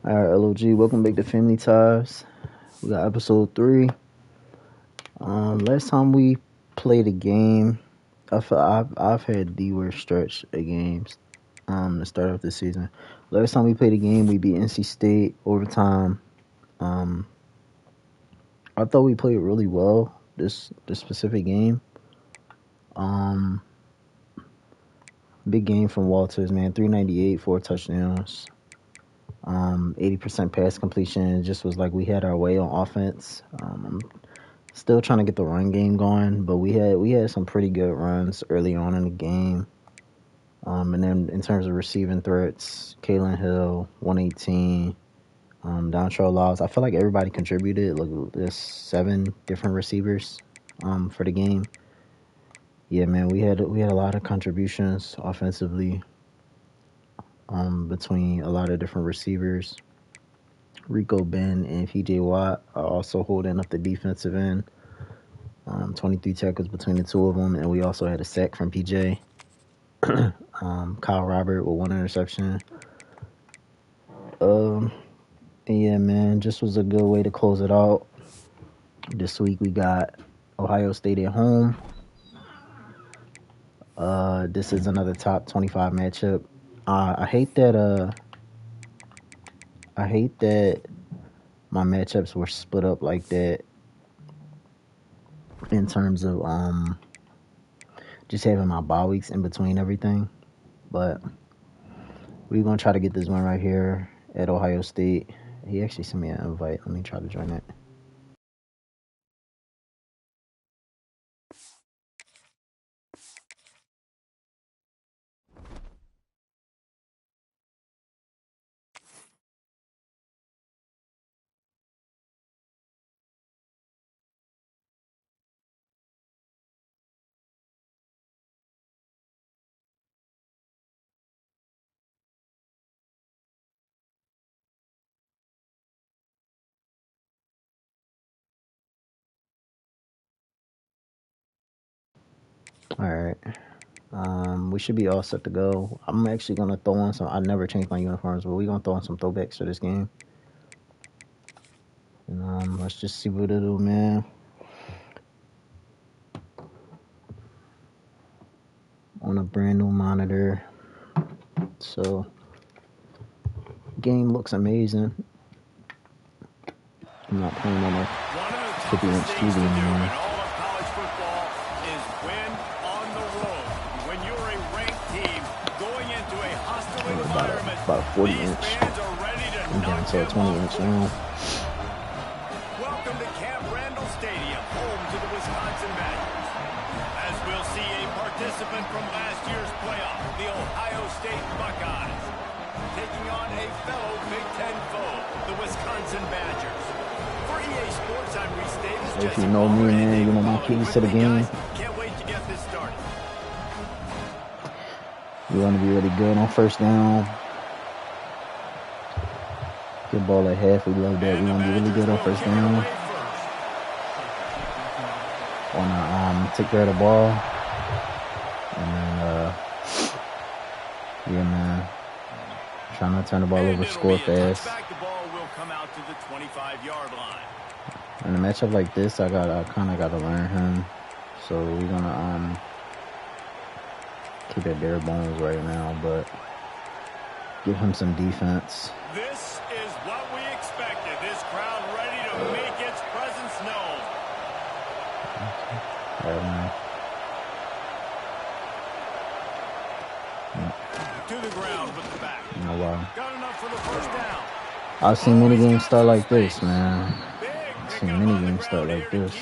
Alright, LOG, welcome back to Family Ties. We got episode 3. Last time we played a game, I've had the worst stretch of games to start off this season. Last time we played a game, we beat NC State overtime. I thought we played really well this specific game. Big game from Walters, man. 398, 4 touchdowns. 80% pass completion. It just was like we had our way on offense. I'm still trying to get the run game going, but we had some pretty good runs early on in the game. And then in terms of receiving threats, Kalen Hill, 118, Dontrell Laws. I feel like everybody contributed. Look, there's 7 different receivers for the game. Yeah, man, we had a lot of contributions offensively. Between a lot of different receivers. Rico Ben and PJ Watt are also holding up the defensive end. 23 tackles between the two of them, and we also had a sack from PJ. Kyle Robert with 1 interception. And yeah, man, just was a good way to close it out. This week we got Ohio State at home. This is another top 25 matchup. I hate that my matchups were split up like that in terms of just having my bye weeks in between everything. But we're gonna try to get this one right here at Ohio State. He actually sent me an invite. Let me try to join it. All right. We should be all set to go. I'm actually gonna throw on some. I never changed my uniforms, but we're gonna throw on some throwbacks for this game. And let's just see what it'll do, man. On a brand new monitor. So game looks amazing. I'm not playing on a 50-inch TV anymore. About a 40-inch. I'm down to a 20-inch now. Welcome to Camp Randall Stadium, home to the Wisconsin Badgers. As we'll see a participant from last year's playoff, the Ohio State Buckeyes, taking on a fellow Big Ten foe, the Wisconsin Badgers. For EA Sports, I'm Reese Davis. If you know me, man, you know my keys to the game. Can't wait to get this started. We want to be really good on first down. Good ball at half. We love that. We want to be really good on first down. Want to take care of the ball. And then, yeah, man. Trying not to turn the ball over, score fast. In a matchup like this, I kind of got to learn him. So we're going to keep it bare bones right now, but give him some defense. This is what we expected. This crowd ready to make its presence known. To the ground with the back. Oh, wow. Got enough for the first down. I've seen many games start like this, man. I've seen many games start like this.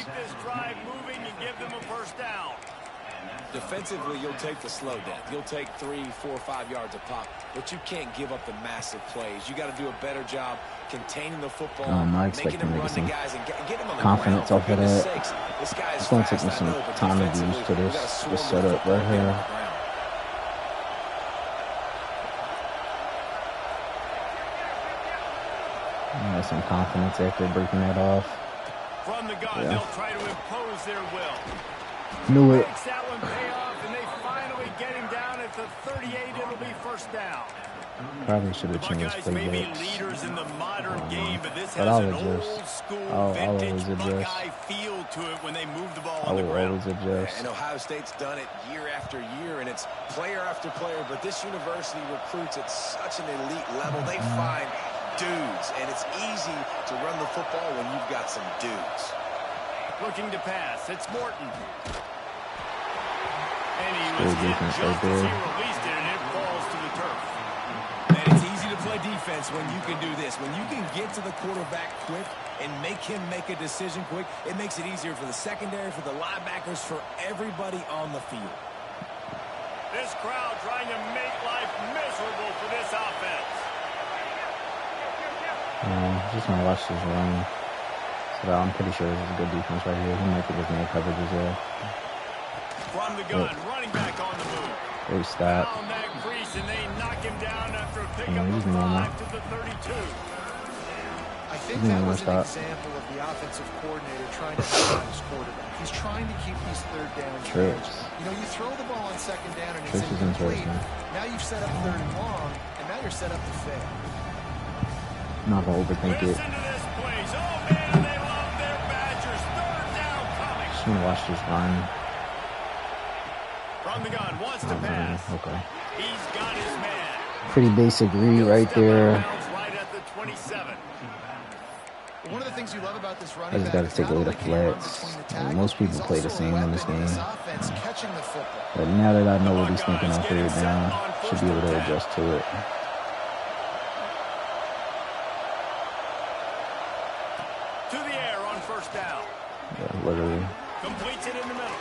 Defensively, you'll take the slow down. You'll take 3, 4, 5 yards a pop, but you can't give up the massive plays. You got to do a better job containing the football, I expect him to get some confidence off of that. It's going to take me some time to get used to this setup right here. I got some confidence after breaking that off. From the gun, they'll try to impose their will. Knew it. That one pay off, and they finally get him down at the 38. It'll be first down. Probably should have changed Buckeyes may be playbooks. leaders in the modern game, but this But has I'll an adjust. old school I'll vintage always adjust. Buckeye feel to it when they move the ball I on the will ground. always adjust. And Ohio State's done it year after year, and it's player after player. But this university recruits at such an elite level. They find dudes, and it's easy to run the football when you've got some dudes. Looking to pass. It's Morton. And he Good was hit defense just right as he there. released it, and it falls to the turf. And it's easy to play defense when you can do this. When you can get to the quarterback quick and make him make a decision quick, it makes it easier for the secondary, for the linebackers, for everybody on the field. This crowd trying to make life miserable for this offense. Just want to watch this run. So I'm pretty sure this is a good defense right here. He might think his man coverage as well. From the gun, running back on the move. Great stop. Down that crease, and they knock him down after a Come pickup on, he's of normal. 5 to the 32. I think He's that normal was an stop. example of the offensive coordinator trying to help his quarterback. He's trying to keep these third down Trips. drives. You know, you throw the ball on second down and it's Trips is incomplete. interesting. Now you've set up third and long, and now you're set up to fail. I'm not going to overthink it. Listen to this place. Oh, man, they love their Badgers. Third down coming. Just want to watch this run. From the gun, wants to Oh, man. pass. Okay. He's got his man. Pretty basic read right Step out of there. bounds right at the 27. One of the things you love about this I running just back got to is take not away the only can he run flats. between the Like, tackles, most people he's play the also a same in this weapon in game. this offense, catching the football. But now that I know what he's thinking on third down, should be able to adjust to it. To the air on first down. Yeah, literally. Completes it in the middle.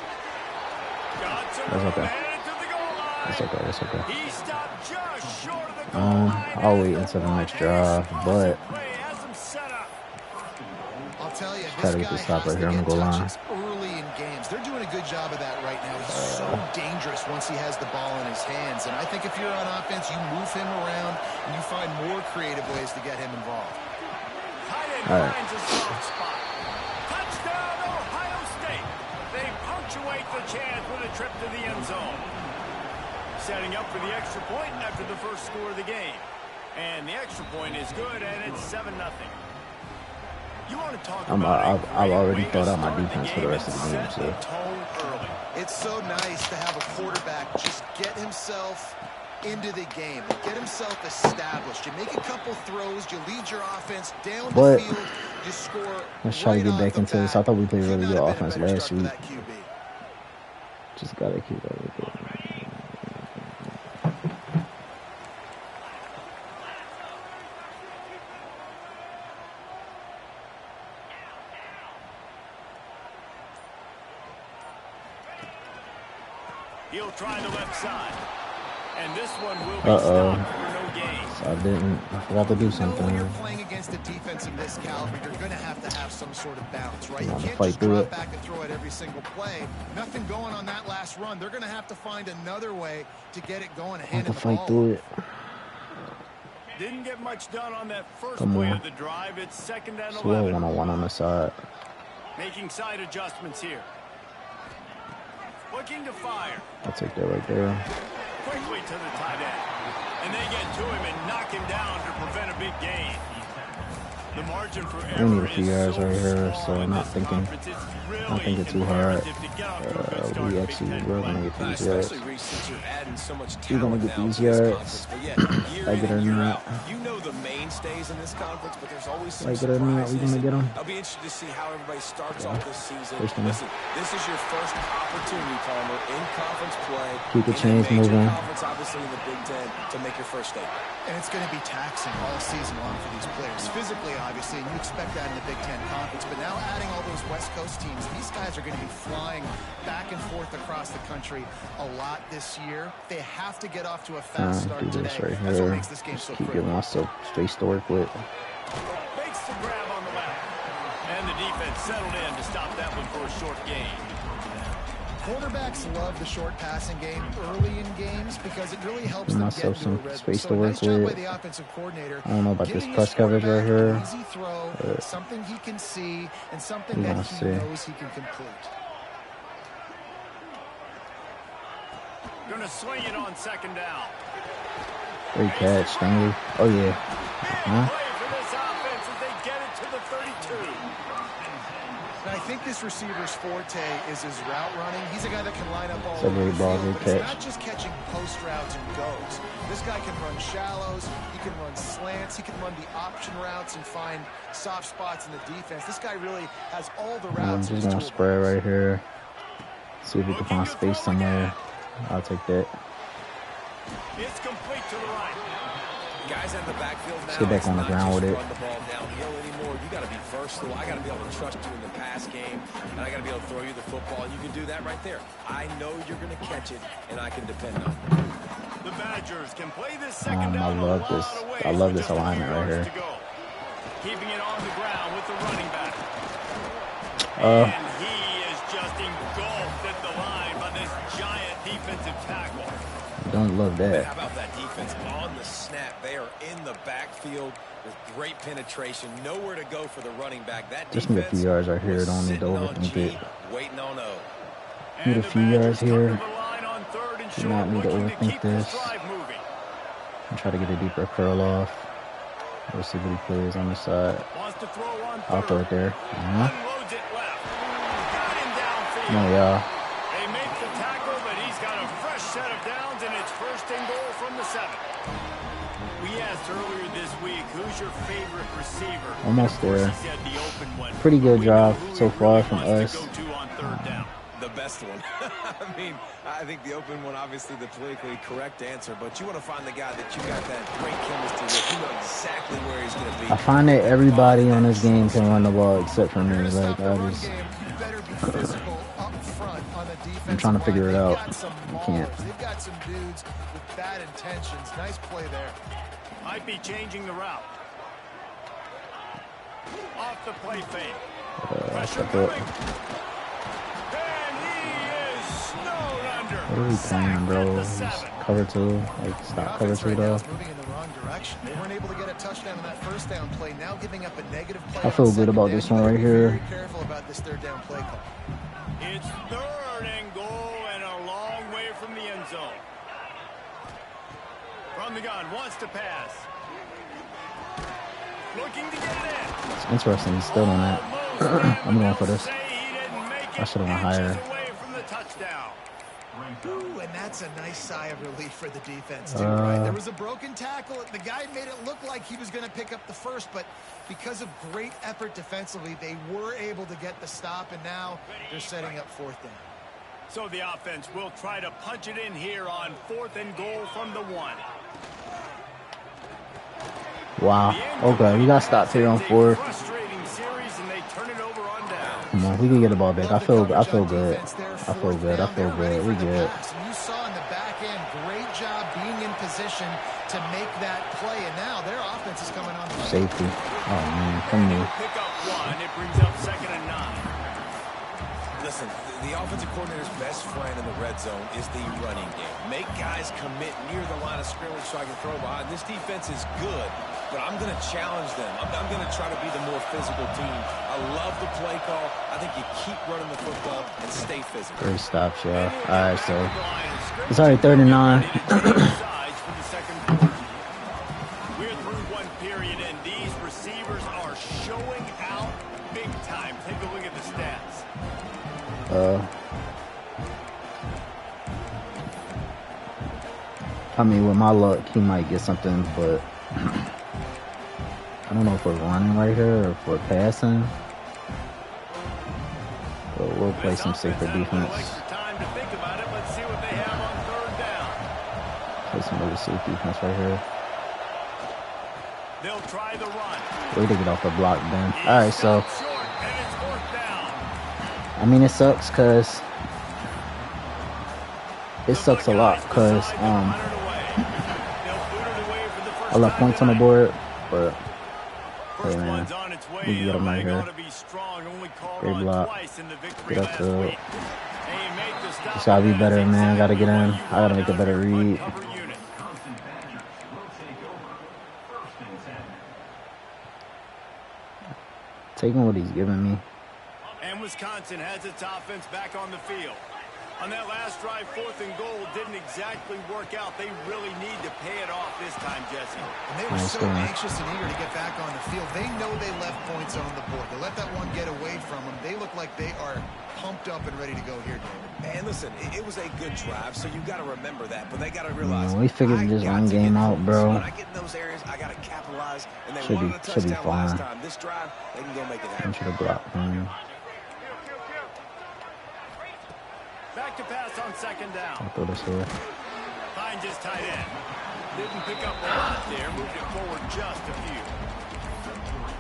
Got some That's room okay. headed to the goal line. It's okay. It's okay. He stopped just short of the goal line. I'll wait until the next drive, but Play has him set up. I'll tell you, try this to get guy the stop has right to here on the get goal line. touches early in games. They're doing a good job of that right now. He's so dangerous once he has the ball in his hands. And I think if you're on offense, you move him around and you find more creative ways to get him involved. Tight end All right. finds a soft spot. Touchdown, Ohio State. They punctuate the chance with a trip to the end zone. Setting up for the extra point after the first score of the game. And the extra point is good, and it's 7-0. You want to talk about I've already thought out my defense for the rest of the game, set so. the tone early. It's so nice to have a quarterback just get himself into the game, get himself established. You make a couple throws, you lead your offense down But the field, you score. let's try to right get off back the into this. bat. I thought we played Could really not good have been a offense better last start for week. that QB. Just gotta keep up with it. He'll try the left side. And this one will be Uh-oh. stopped for no gain. I forgot to do You know, when something. you're playing against a defense of this caliber, you're going to have some sort of balance, right? You I'm gonna can't fight just through drop it. back and throw it every single play. Nothing going on that last run. They're going to have to find another way to get it going and I have hand to the fight ball. through it. Didn't get much done on that first Come play on. of the drive. It's 2nd and Slow 11. one-on-one on the side. Making side adjustments here. Looking to fire. I'll take that right there. Quickly to the tight end. And they get to him and knock him down to prevent a big gain. The margin for error need a few is yards so right here, small so in not this thinking- conference. It's not really thinking too hard. imperative to get off to a good start We in actually Big Ten we're play. gonna get these yards. Especially Reese, since you're adding so much We're gonna talent get now these to this yards. conference. But yeah, year Like in it or and year not. out, you know the mainstays in this conference, but there's always some Like it or not, surprises. we gonna get 'em. I'll be interested to see how everybody starts off this season. First one. Listen, this is your first opportunity, Palmer, in conference play. Keep the in chains a major moving. conference, obviously in the Big Ten, to make your first statement. And it's going to be taxing all season long for these players. Physically, obviously, and you expect that in the Big Ten Conference. But now adding all those West Coast teams, these guys are going to be flying back and forth across the country a lot this year. They have to get off to a fast start Do today. this right That's what here. makes this game Just so keep critical. giving myself space to work with. Makes the grab on the left. And the defense settled in to stop that one for a short gain. Quarterbacks love the short passing game early in games because it really helps Give them myself get into a some rhythm. space So to a work nice job by with. the offensive coordinator. I don't know about this giving press his coverage right quarterback here. an easy throw, something he can see, and something We're that gonna he see. knows he can complete. Gonna swing it on second down. Great catch, Stingley. Oh, yeah. Huh? Play for this offense as they get it to the 32. And I think this receiver's forte is his route running. He's a guy that can line up all It's a over great the ball, field, good but it's catch. not just catching post routes and goes. This guy can run shallows, he can run slants, he can run the option routes and find soft spots in the defense. This guy really has all the I'm routes in just his going to toolbox. spread right here. See if we can find space somewhere. I'll take that. It's complete to the right. Guys in the backfield now. Let's get back on the ground with it. Run the ball downhill anymore. You got to be versatile. I got to be able to trust you in the pass game, and I got to be able to throw you the football. And you can do that right there. I know you're going to catch it, and I can depend on it. The Badgers can play this second down I love this. I love this alignment right here. Keeping it on the ground with the running back. And he is just engulfed at the line by this giant defensive tackle. Don't love Man, that. how about that defense on the snap? They are in the backfield with great penetration. Nowhere to go for the running back. That Just need a few yards right here. Don't need to overthink it. Waiting on O. Need a few yards here. Do not need to overthink this. And try to get a deeper curl off. We'll see what he plays on the side. I'll throw it there. No, y'all. They make the tackle, but he's got a fresh set of downs, and it's first and goal from the 7. We asked earlier this week, who's your favorite receiver? Almost there. He said the open one. Pretty good job so far from us. The best one. I mean, I think the open one, obviously the politically correct answer, but you want to find the guy that you got that great chemistry with. You know exactly where he's going to be. I find that everybody on this game can run the ball except for me. Like, I'm trying to figure it out. I can't. They've got some dudes with bad intentions. Nice play there. Might be changing the route. Off the play fake. Pressure coming. And he is snowed under. What are we playing, bro? Just cover 2. Like, stop cover 2, though. Moving in the wrong direction. They weren't able to get a touchdown on that first down play. Now giving up a negative play. I feel good about this one right here. Very careful about this third down play call. It's third and goal and a long way from the end zone. From the gun, wants to pass. Looking to get it in. It's interesting. He's still on that. I'm going for this. I should have went higher. Ooh, and that's a nice sigh of relief for the defense, too, right? There was a broken tackle. The guy made it look like he was going to pick up the first, but because of great effort defensively, they were able to get the stop, and now they're setting up fourth down. So the offense will try to punch it in here on 4th and goal from the 1. Wow. Okay, we got stopped here on 4th. Come on, we can get the ball back. I feel good. I feel good. We good. You saw in the back end, great job being in position to make that play, and now their offense is coming on. Safety. Oh man, come here. Pick up 1. It brings up 2nd and 9. Listen, the offensive coordinator's best friend in the red zone is the running game. Make guys commit near the line of scrimmage so I can throw behind. This defense is good, but I'm going to challenge them. I'm going to try to be the more physical team. I love the play call. I think you keep running the football and stay physical. Great stops, y'all. All right, so it's already 3rd and 9. We're through one period, and these receivers are showing out big time. Take a look at the stats. I mean, with my luck, he might get something, but I don't know if we're running right here or if we're passing. But we'll play some safer defense. Play some really safe defense right here. They'll try the run. Way to get off the block, Ben. All right, so I mean, it sucks because a lot because I left points on the board, but hey man, we can get them right here. Great block. Get up to it. Just gotta be better, man. Gotta get in. I gotta make a better read. Taking what he's giving me. And Wisconsin has its offense back on the field. On that last drive, 4th and goal didn't exactly work out. They really need to pay it off this time, Jesse. And they were so anxious and eager to get back on the field. They know they left points on the board. To let that one get away from them, they look like they are pumped up and ready to go here, David. And listen, it was a good drive, so you got to remember that. But they got to realize, we figured this one game out, bro. When I get in those areas, I got to capitalize. And they should wanted a touchdown fine. last time. This drive, they can go make it happen. Should have blocked him. Back to pass on 2nd down. I'll throw this here. Finds his tight end. Didn't pick up a lot there. Moved it forward just a few.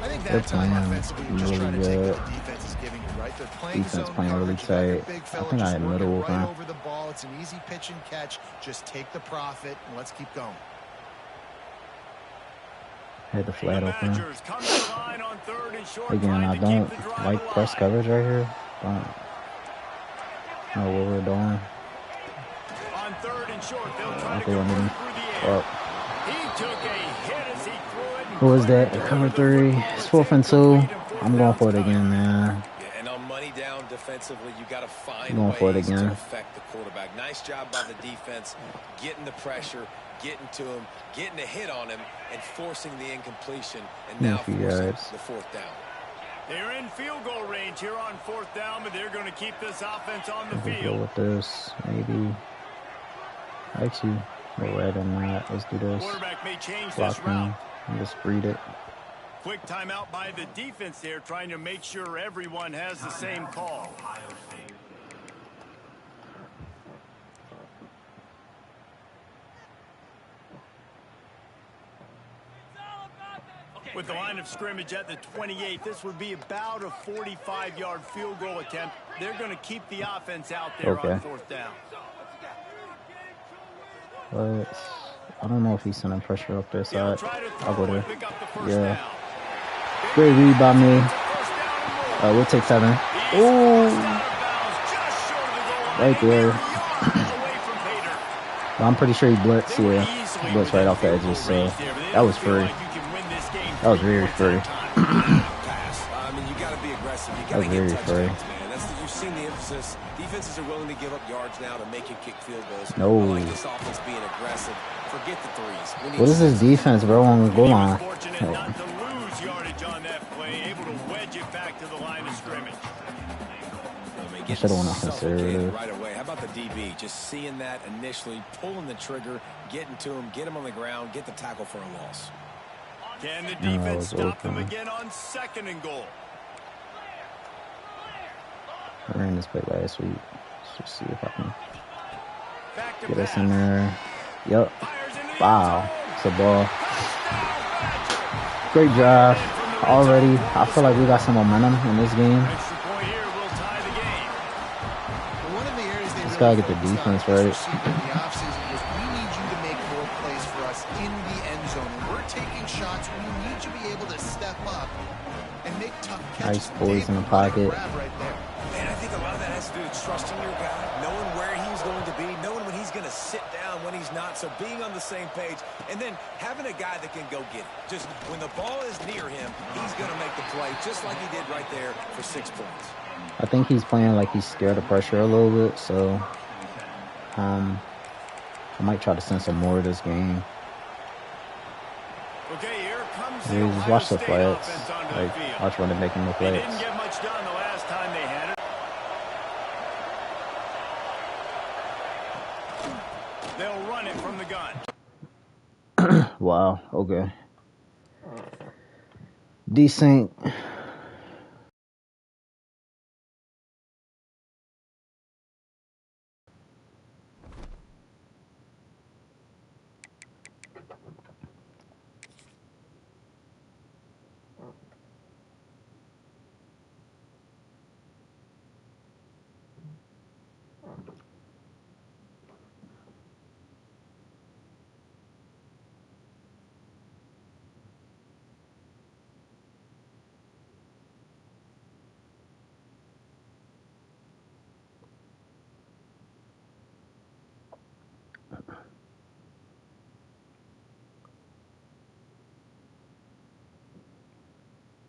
I think that time offensively, you're just trying to take what the defense is giving you, right? They're playing Defense zone playing really coverage. tight. Big I fella think I just had working middle right open. over the ball. It's an easy pitch and catch. Just take the profit and let's keep going. Had the flat open. Badgers come to the line on 3rd and short. Again, I don't like press coverage right here. Don't know what we're doing. On 3rd and short, they'll try to Go go underneath. through the air. Up. He took a hit as he threw it. Who is that? Cover 3. It's 4th and 2. I'm going for it again, man. Yeah, and on money down defensively, you got to find Going for it ways again. to affect the quarterback. Nice job by the defense, getting the pressure, getting to him, getting a hit on him, and forcing the incompletion, and now few forcing yards. the 4th down. They're in field goal range here on 4th down, but they're going to keep this offense on the Go field. with this, maybe. Actually, go right on that. Let's do this. Quarterback may change Block this route. him and just read it. Quick timeout by the defense there, trying to make sure everyone has the same call. With the line of scrimmage at the 28, this would be about a 45-yard field goal attempt. They're going to keep the offense out there on 4th down. But I don't know if he's sending pressure up their side. I'll go there. Yeah. Great read by me. We'll take 7. Ooh. Right there. Well, I'm pretty sure he blitzed. Yeah. He blitzed right off the edges. So that was free. That was very free. I mean, you got to be aggressive. You got to get touchdowns, free. man. You've seen the emphasis. Defenses are willing to give up yards now to make you kick field goals. No. I like this offense being aggressive. Forget the threes. What is this defense, bro, on the goal line? Fortunate not to lose yardage on that play, able to wedge it back to the line of scrimmage. I should have went off conservative. Right away. How about the DB? Just seeing that initially, pulling the trigger, getting to him, get him on the ground, get the tackle for a loss. Can the defense stop them again on 2nd and goal? I ran this play last week. Let's just see if I can get us in there. Yep. Wow. It's a ball. Great drive. Already, I feel like we got some momentum in this game. Just gotta get the defense right. Nice poise in the pocket. And I think a lot of that has to do with trusting your guy, knowing where he's going to be, knowing when he's going to sit down, when he's not. So being on the same page, and then having a guy that can go get it. Just when the ball is near him, he's going to make the play, just like he did right there for 6 points. I think he's playing like he's scared of pressure a little bit, so I might try to send some more of this game. Okay, here comes Yeah, just watch the flats. Like, watch when they're making the They didn't flats. get much done the last time they had it. They'll run it from the gun. Wow, okay. Decent.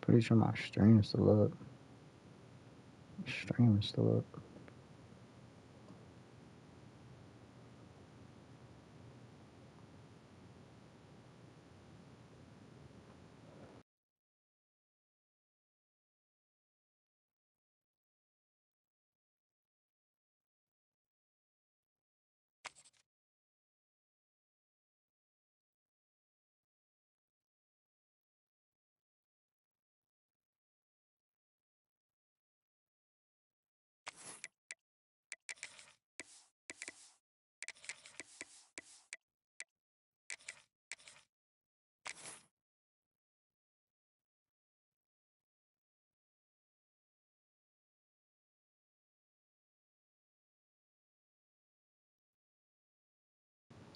Pretty sure my stream is still up. Stream is still up.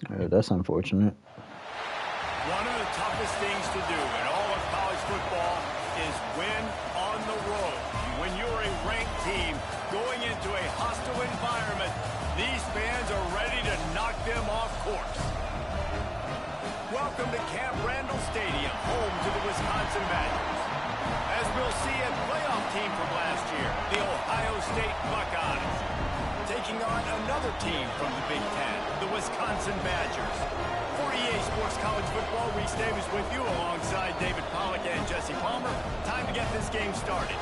That's unfortunate. One of the toughest things to do in all of college football is win on the road. When you're a ranked team going into a hostile environment, these fans are ready to knock them off course. Welcome to Camp Randall Stadium, home to the Wisconsin Badgers. As we'll see a playoff team from last year, the Ohio State Buckeyes, taking on another team from the Big Ten, the Wisconsin Badgers. For EA Sports College Football, Reese Davis with you alongside David Pollack and Jesse Palmer. Time to get this game started.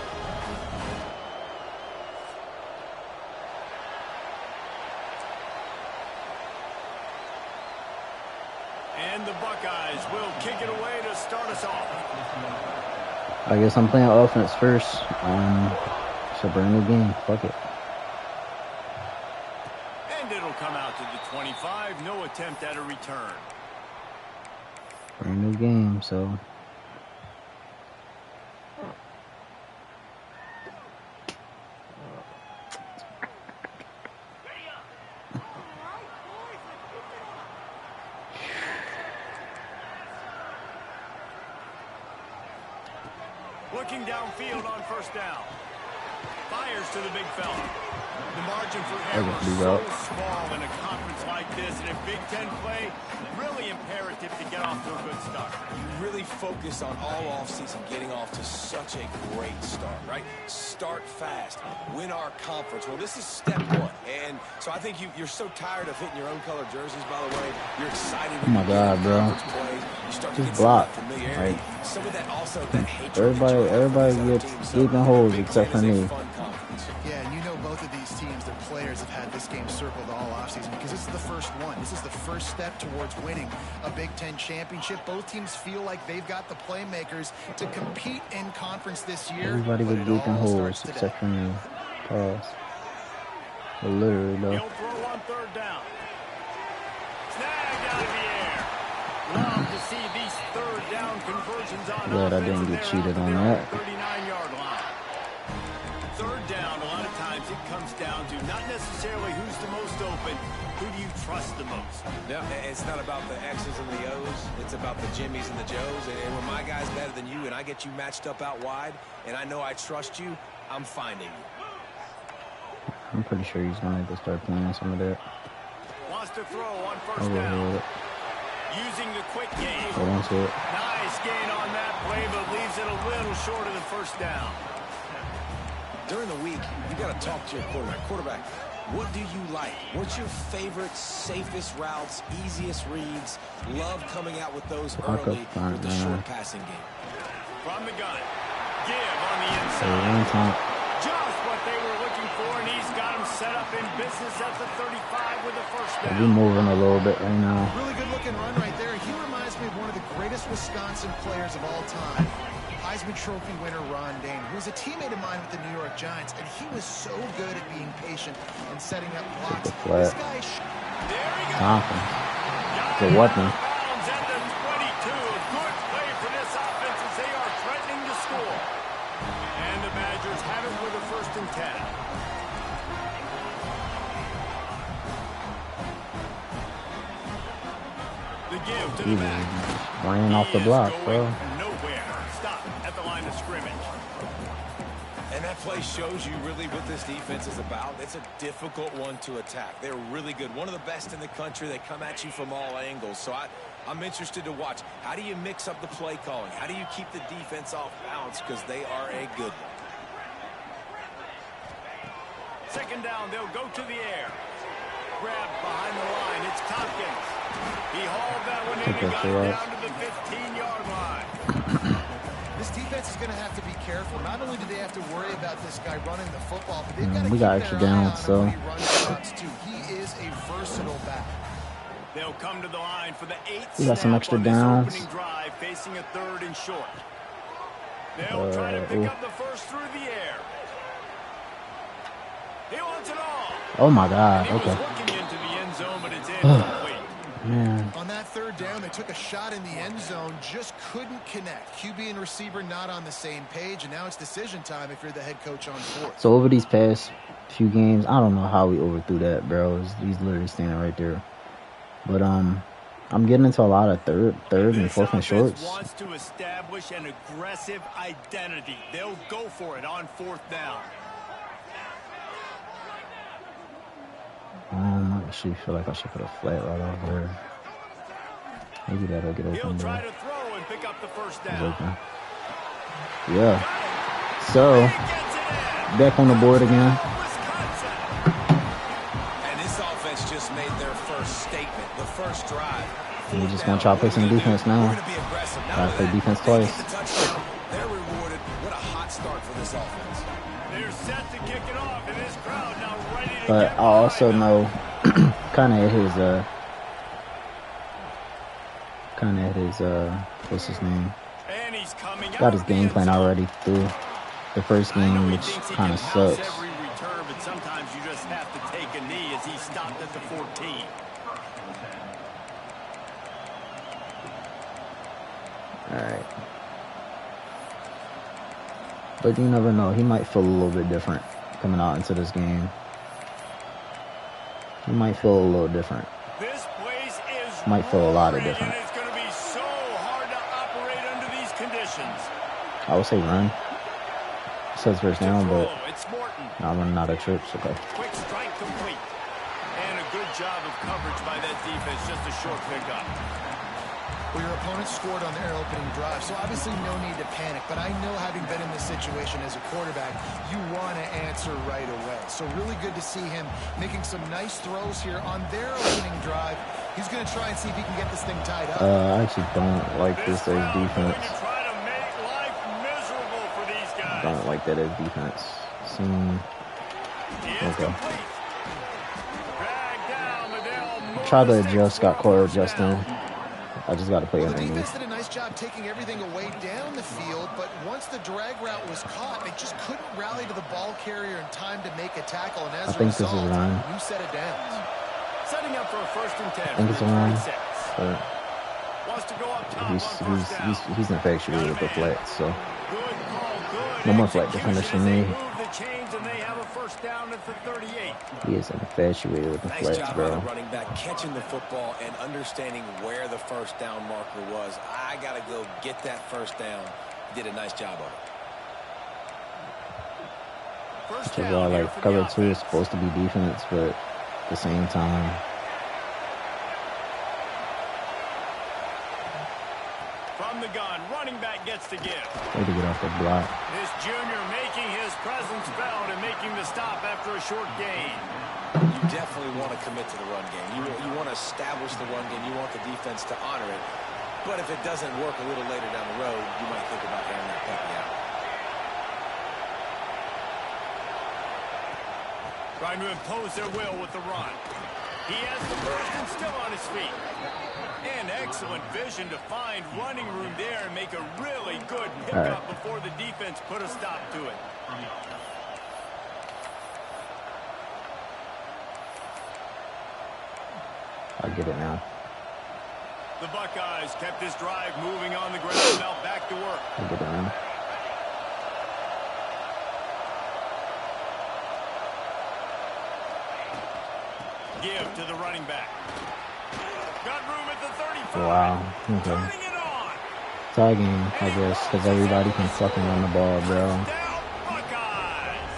And the Buckeyes will kick it away to start us off. I guess I'm playing offense first. It's a brand new game. Fuck it. And it'll come out to the 25. No attempt at a return. Brand new game, so. Looking downfield on first down. Fires to the big fella. The margin for error is so small in a conference like this. In a Big Ten play, really imperative to get off to a good start. You really focus on all offseason getting off to such a great start, right? Start fast. Win our conference. Well, this is step one. And so I think you're so tired of hitting your own color jerseys, by the way. You're excited. Oh, my God, bro. You start to Just get block. familiarity. Like, some of that also, that hatred. everybody gets gaping holes except for me. Yeah, and you know both of these teams, their players have had this game circled all offseason because this is the first one. This is the first step towards winning a Big Ten championship. Both teams feel like they've got the playmakers to compete in conference this year. Everybody with gaping holes except for me. Pause. But literally, though. He'll throw on third down. Snagged out of the air. Love to see these third down conversions on Glad I offense. didn't get cheated on that. 39-yard line. Third down, a lot of times it comes down to not necessarily who's the most open, who do you trust the most? No, it's not about the X's and the O's. It's about the Jimmys and the Joes. And when my guy's better than you and I get you matched up out wide and I know I trust you, I'm finding you. I'm pretty sure he's going to start playing some of that. Wants to throw on first down. Using the quick game. Hold on to it. Nice gain on that play, but leaves it a little short of the first down. During the week, you got to talk to your quarterback. Quarterback, what do you like? What's your favorite, safest routes, easiest reads? Love coming out with those early with the short passing game. From the gun. Give on the inside. Just what they were looking for, and he's got him set up in business at the 35 with a first down. We're moving a little bit right now. Really good looking run right there. He reminds me of one of the greatest Wisconsin players of all time. Heisman Trophy winner Ron Dayne, who was a teammate of mine with the New York Giants, and he was so good at being patient and setting up blocks. This guy... There he goes. Confidence. It's a weapon. At the 22. Good play for this offense as they are threatening to score. And the Badgers have it with a 1st and 10. The give to the back. Ran off the block, bro. Nowhere. Stop at the line of scrimmage. And that play shows you really what this defense is about. It's a difficult one to attack. They're really good. One of the best in the country. They come at you from all angles. So I'm interested to watch. How do you mix up the play calling? How do you keep the defense off balance? Because they are a good one. Second down, they'll go to the air. Grab behind the line. It's Tompkins. He hauled that one in and got it down to the 15-yard line. This defense is going to have to be careful. Not only do they have to worry about this guy running the football, but they've got to we got extra downs, so he runs routes too. He is a versatile back. They'll come to the line for the 8th we got some extra downs. opening drive, facing a 3rd and short. They'll try to pick up the first through the air. He wants it all. Oh my God. He was Okay. looking into the end zone, but it's incomplete. Man. On that 3rd down, they took a shot in the end zone, just couldn't connect. QB and receiver not on the same page, and now it's decision time if you're the head coach on 4th. So over these past few games, I don't know how we overthrew that, bro. He's literally standing right there. But I'm getting into a lot of third and fourth and shorts. Wants to establish an aggressive identity. They'll go for it on fourth down. I actually feel like I should put a flat right off there. Maybe that'll get open. He'll try to throw and pick up the first down. Open. Yeah. So back on the board again. And this offense just made their first statement, the first drive. And we're just gonna try to play some defense now. Gotta play defense twice. They're rewarded. What a hot start for this offense. They're set to kick it off, and this crowd now ready to but I also know kind of at his what's his name? And he's coming Got his game plan already through the first game, which kind of sucks. Every return, but sometimes you just have to take a knee as he stopped at the 14. Alright. But you never know. He might feel a little bit different coming out into this game. He might feel a little different. This place is might feel a lot of different. And it's going to be so hard to operate under these conditions. I would say run. It says first down, but it's Morton. not running out of trips. Okay. Quick strike complete. And a good job of coverage by that defense. Just a short pickup. Well, your opponent scored on their opening drive, so obviously no need to panic. But I know, having been in this situation as a quarterback, you want to answer right away. So really good to see him making some nice throws here on their opening drive. He's going to try and see if he can get this thing tied up. I actually don't like this as defense. Try to make life miserable for these guys. Don't like that as defense. Okay. Try to adjust. Got core adjusting. I just got to play underneath. The defense did a nice job taking everything away down the field, but once the drag route was caught, they just couldn't rally to the ball carrier in time to make a tackle. And as I think this is run. You set it down. Setting up for a 1st and 10. I think it's a run. Wants to go up top he's infatuated with the flats, so no more flat defenders for me. He is infatuated with the flats, bro. Nice job running back, catching the football and understanding where the first down marker was. I got to go get that first down. Did a nice job of it. Which is why, like, cover 2 is supposed to be defense, but at the same time, from the gun, running back gets to give. way to get off the block. This junior making his presence felt and making the stop after a short gain. You definitely want to commit to the run game. You want to establish the run game. You want the defense to honor it. But if it doesn't work a little later down the road, you might think about having that puppy out. Trying to impose their will with the run. He has the first and still on his feet. And excellent vision to find running room there and make a really good pickup before the defense put a stop to it. I'll get it now. The Buckeyes kept this drive moving on the ground. Now back to work. I'll get it now. Give to the running back. Got room at the 35. Wow. Okay. Turning it on. Tie game, I guess, because everybody can fucking run the ball, bro. Down Buckeyes.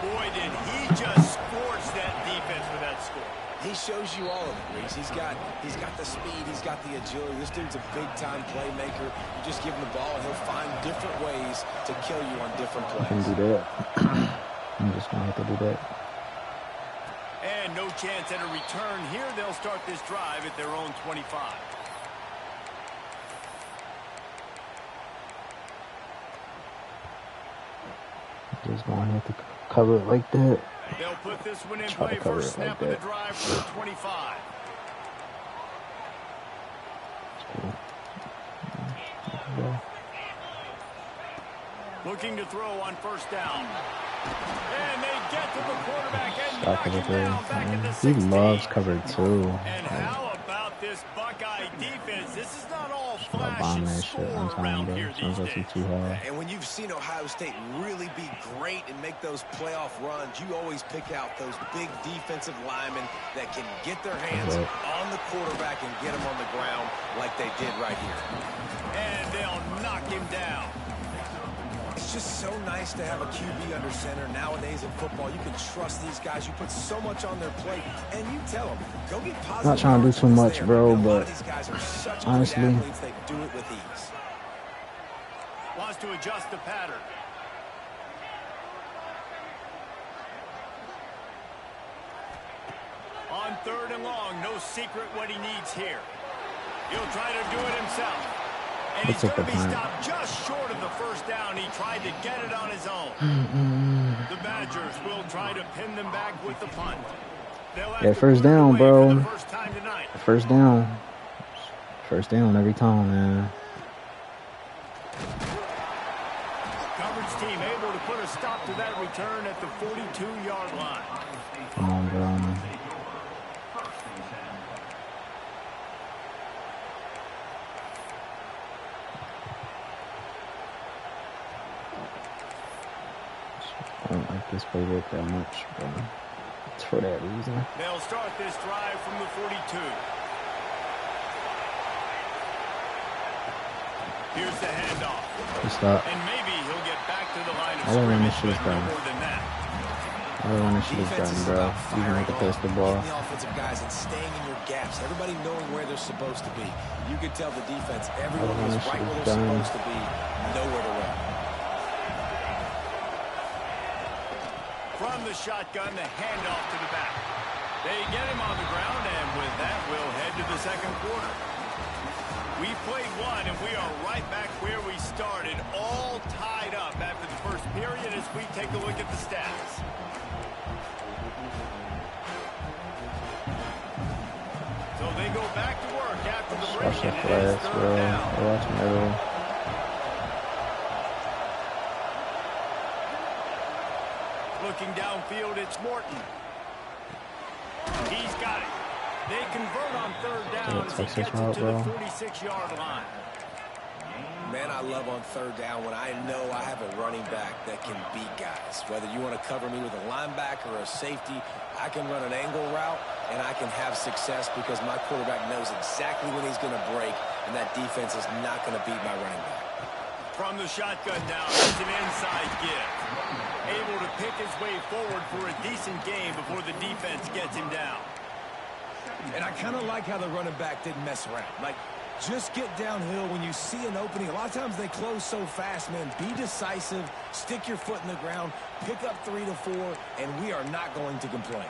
Boy, did he just scorch that defense with that score. He shows you all of it, Reese. He's got the speed. He's got the agility. This dude's a big-time playmaker. You just give him the ball, and he'll find different ways to kill you on different plays. I can do that. I'm just going to have to do that. And no chance at a return here. They'll start this drive at their own 25. Just going to have to cover it like that. They'll put this one in Try play to cover first it like snap of the that. drive for the 25. Looking to throw on first down. And they get to the quarterback and knock him down back at the 16. He loves cover 2. And how about this Buckeye defense. This is not all flash bomb and that shit score on time, around bro. here Sounds these like you days. too hard. And when you've seen Ohio State really be great and make those playoff runs, you always pick out those big defensive linemen that can get their hands on the quarterback and get him on the ground like they did right here. And they'll knock him down. It's just so nice to have a QB under center. Nowadays in football, you can trust these guys. You put so much on their plate, and you tell them, go get positive. Not trying to do too much, bro, but these guys are such honestly, great athletes, they do it with ease. Wants to adjust the pattern. On 3rd and long, no secret what he needs here. He'll try to do it himself. And he's going to be stopped just short of the first down. He tried to get it on his own. The Badgers will try to pin them back with the punt. Yeah, first down, bro. First down. First down every time, man. Coverage team able to put a stop to that return at the 42-yard line. Come on, bro. I don't like this playbook that much, but it's for that reason. They'll start this drive from the 42. Here's the handoff. And maybe he'll get back to the line of scrimmage, but no more than that. I don't want to shoot this gun, bro. You can make it pass the ball. The offensive guys and staying in your gaps. Everybody knowing where they're supposed to be. You could tell the defense, everyone was right where they're supposed to be. Nowhere to run. From the shotgun, the handoff to the back. They get him on the ground, and with that, we'll head to the second quarter. We played one, and we are right back where we started, all tied up after the first period as we take a look at the stats. So they go back to work after the break, and it is 3rd down. Looking downfield, it's Morton. He's got it. They convert on 3rd down as he gets it to the 46-yard line. Man, I love on 3rd down when I know I have a running back that can beat guys. Whether you want to cover me with a linebacker or a safety, I can run an angle route, and I can have success because my quarterback knows exactly when he's going to break, and that defense is not going to beat my running back. From the shotgun down, it's an inside give. Able to pick his way forward for a decent gain before the defense gets him down. And I kind of like how the running back didn't mess around. Like, just get downhill when you see an opening. A lot of times they close so fast, man. Be decisive, stick your foot in the ground, pick up 3 to 4, and we are not going to complain.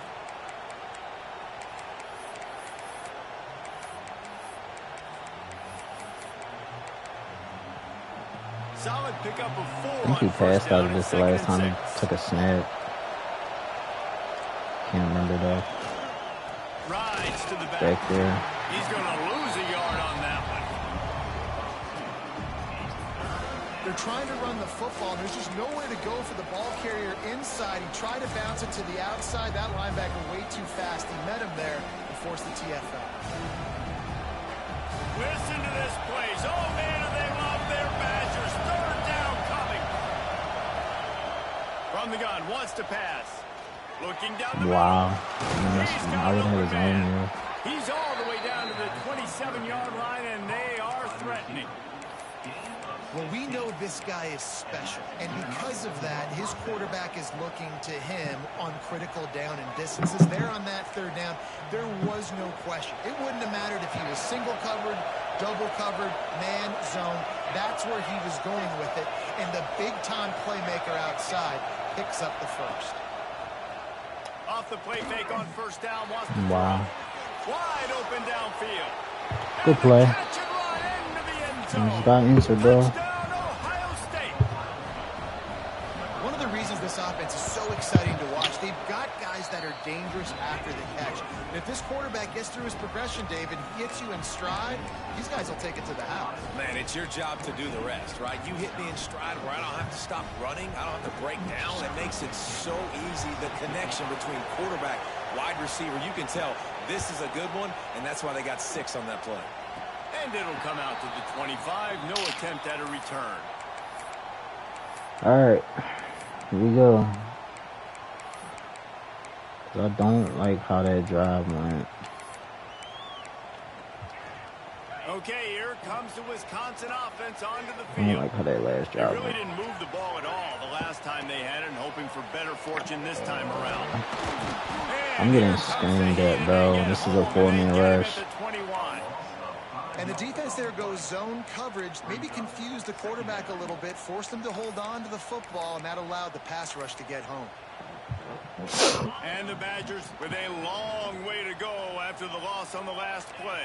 Solid pickup of 4. I think he passed out of this the last time he took a snap. Can't remember though. Rides to the back there. He's going to lose a yard on that one. They're trying to run the football. There's just nowhere to go for the ball carrier inside. He tried to bounce it to the outside. That linebacker way too fast. He met him there and forced the TFL. Listen to this place. Oh, man, do they love their Badgers. 3rd down coming. From the gun, wants to pass. Looking down the wow. I would have his own here. He's all the way down to the 27-yard line, and they are threatening. Well, we know this guy is special, and because of that, his quarterback is looking to him on critical down and distances. There on that 3rd down, there was no question. It wouldn't have mattered if he was single covered, double covered, man, zone. That's where he was going with it, and the big-time playmaker outside picks up the first. Off the play fake on 1st down. Wow. Wide open downfield. Good play. He just got answered, bro. Ohio State. One of the reasons this offense is so exciting to watch, they've got guys that are dangerous after the catch. And if this quarterback gets through his progression, David, hits you in stride, these guys will take it to the house. Man, it's your job to do the rest, right? You hit me in stride where I don't have to stop running. I don't have to break down. It makes it so easy, the connection between quarterback wide receiver, you can tell this is a good one, and that's why they got 6 on that play. And it'll come out to the 25. No attempt at a return. All right, here we go. I don't like how that drive went. Okay, here comes the Wisconsin offense onto the I field. don't like how that last They drive really went. didn't move the ball at all the last time they had it, and hoping for better fortune this time around. I'm getting screamed at, bro. This is a 4-man rush. And the defense there goes zone coverage, maybe confused the quarterback a little bit, forced him to hold on to the football, and that allowed the pass rush to get home. And the Badgers with a long way to go after the loss on the last play.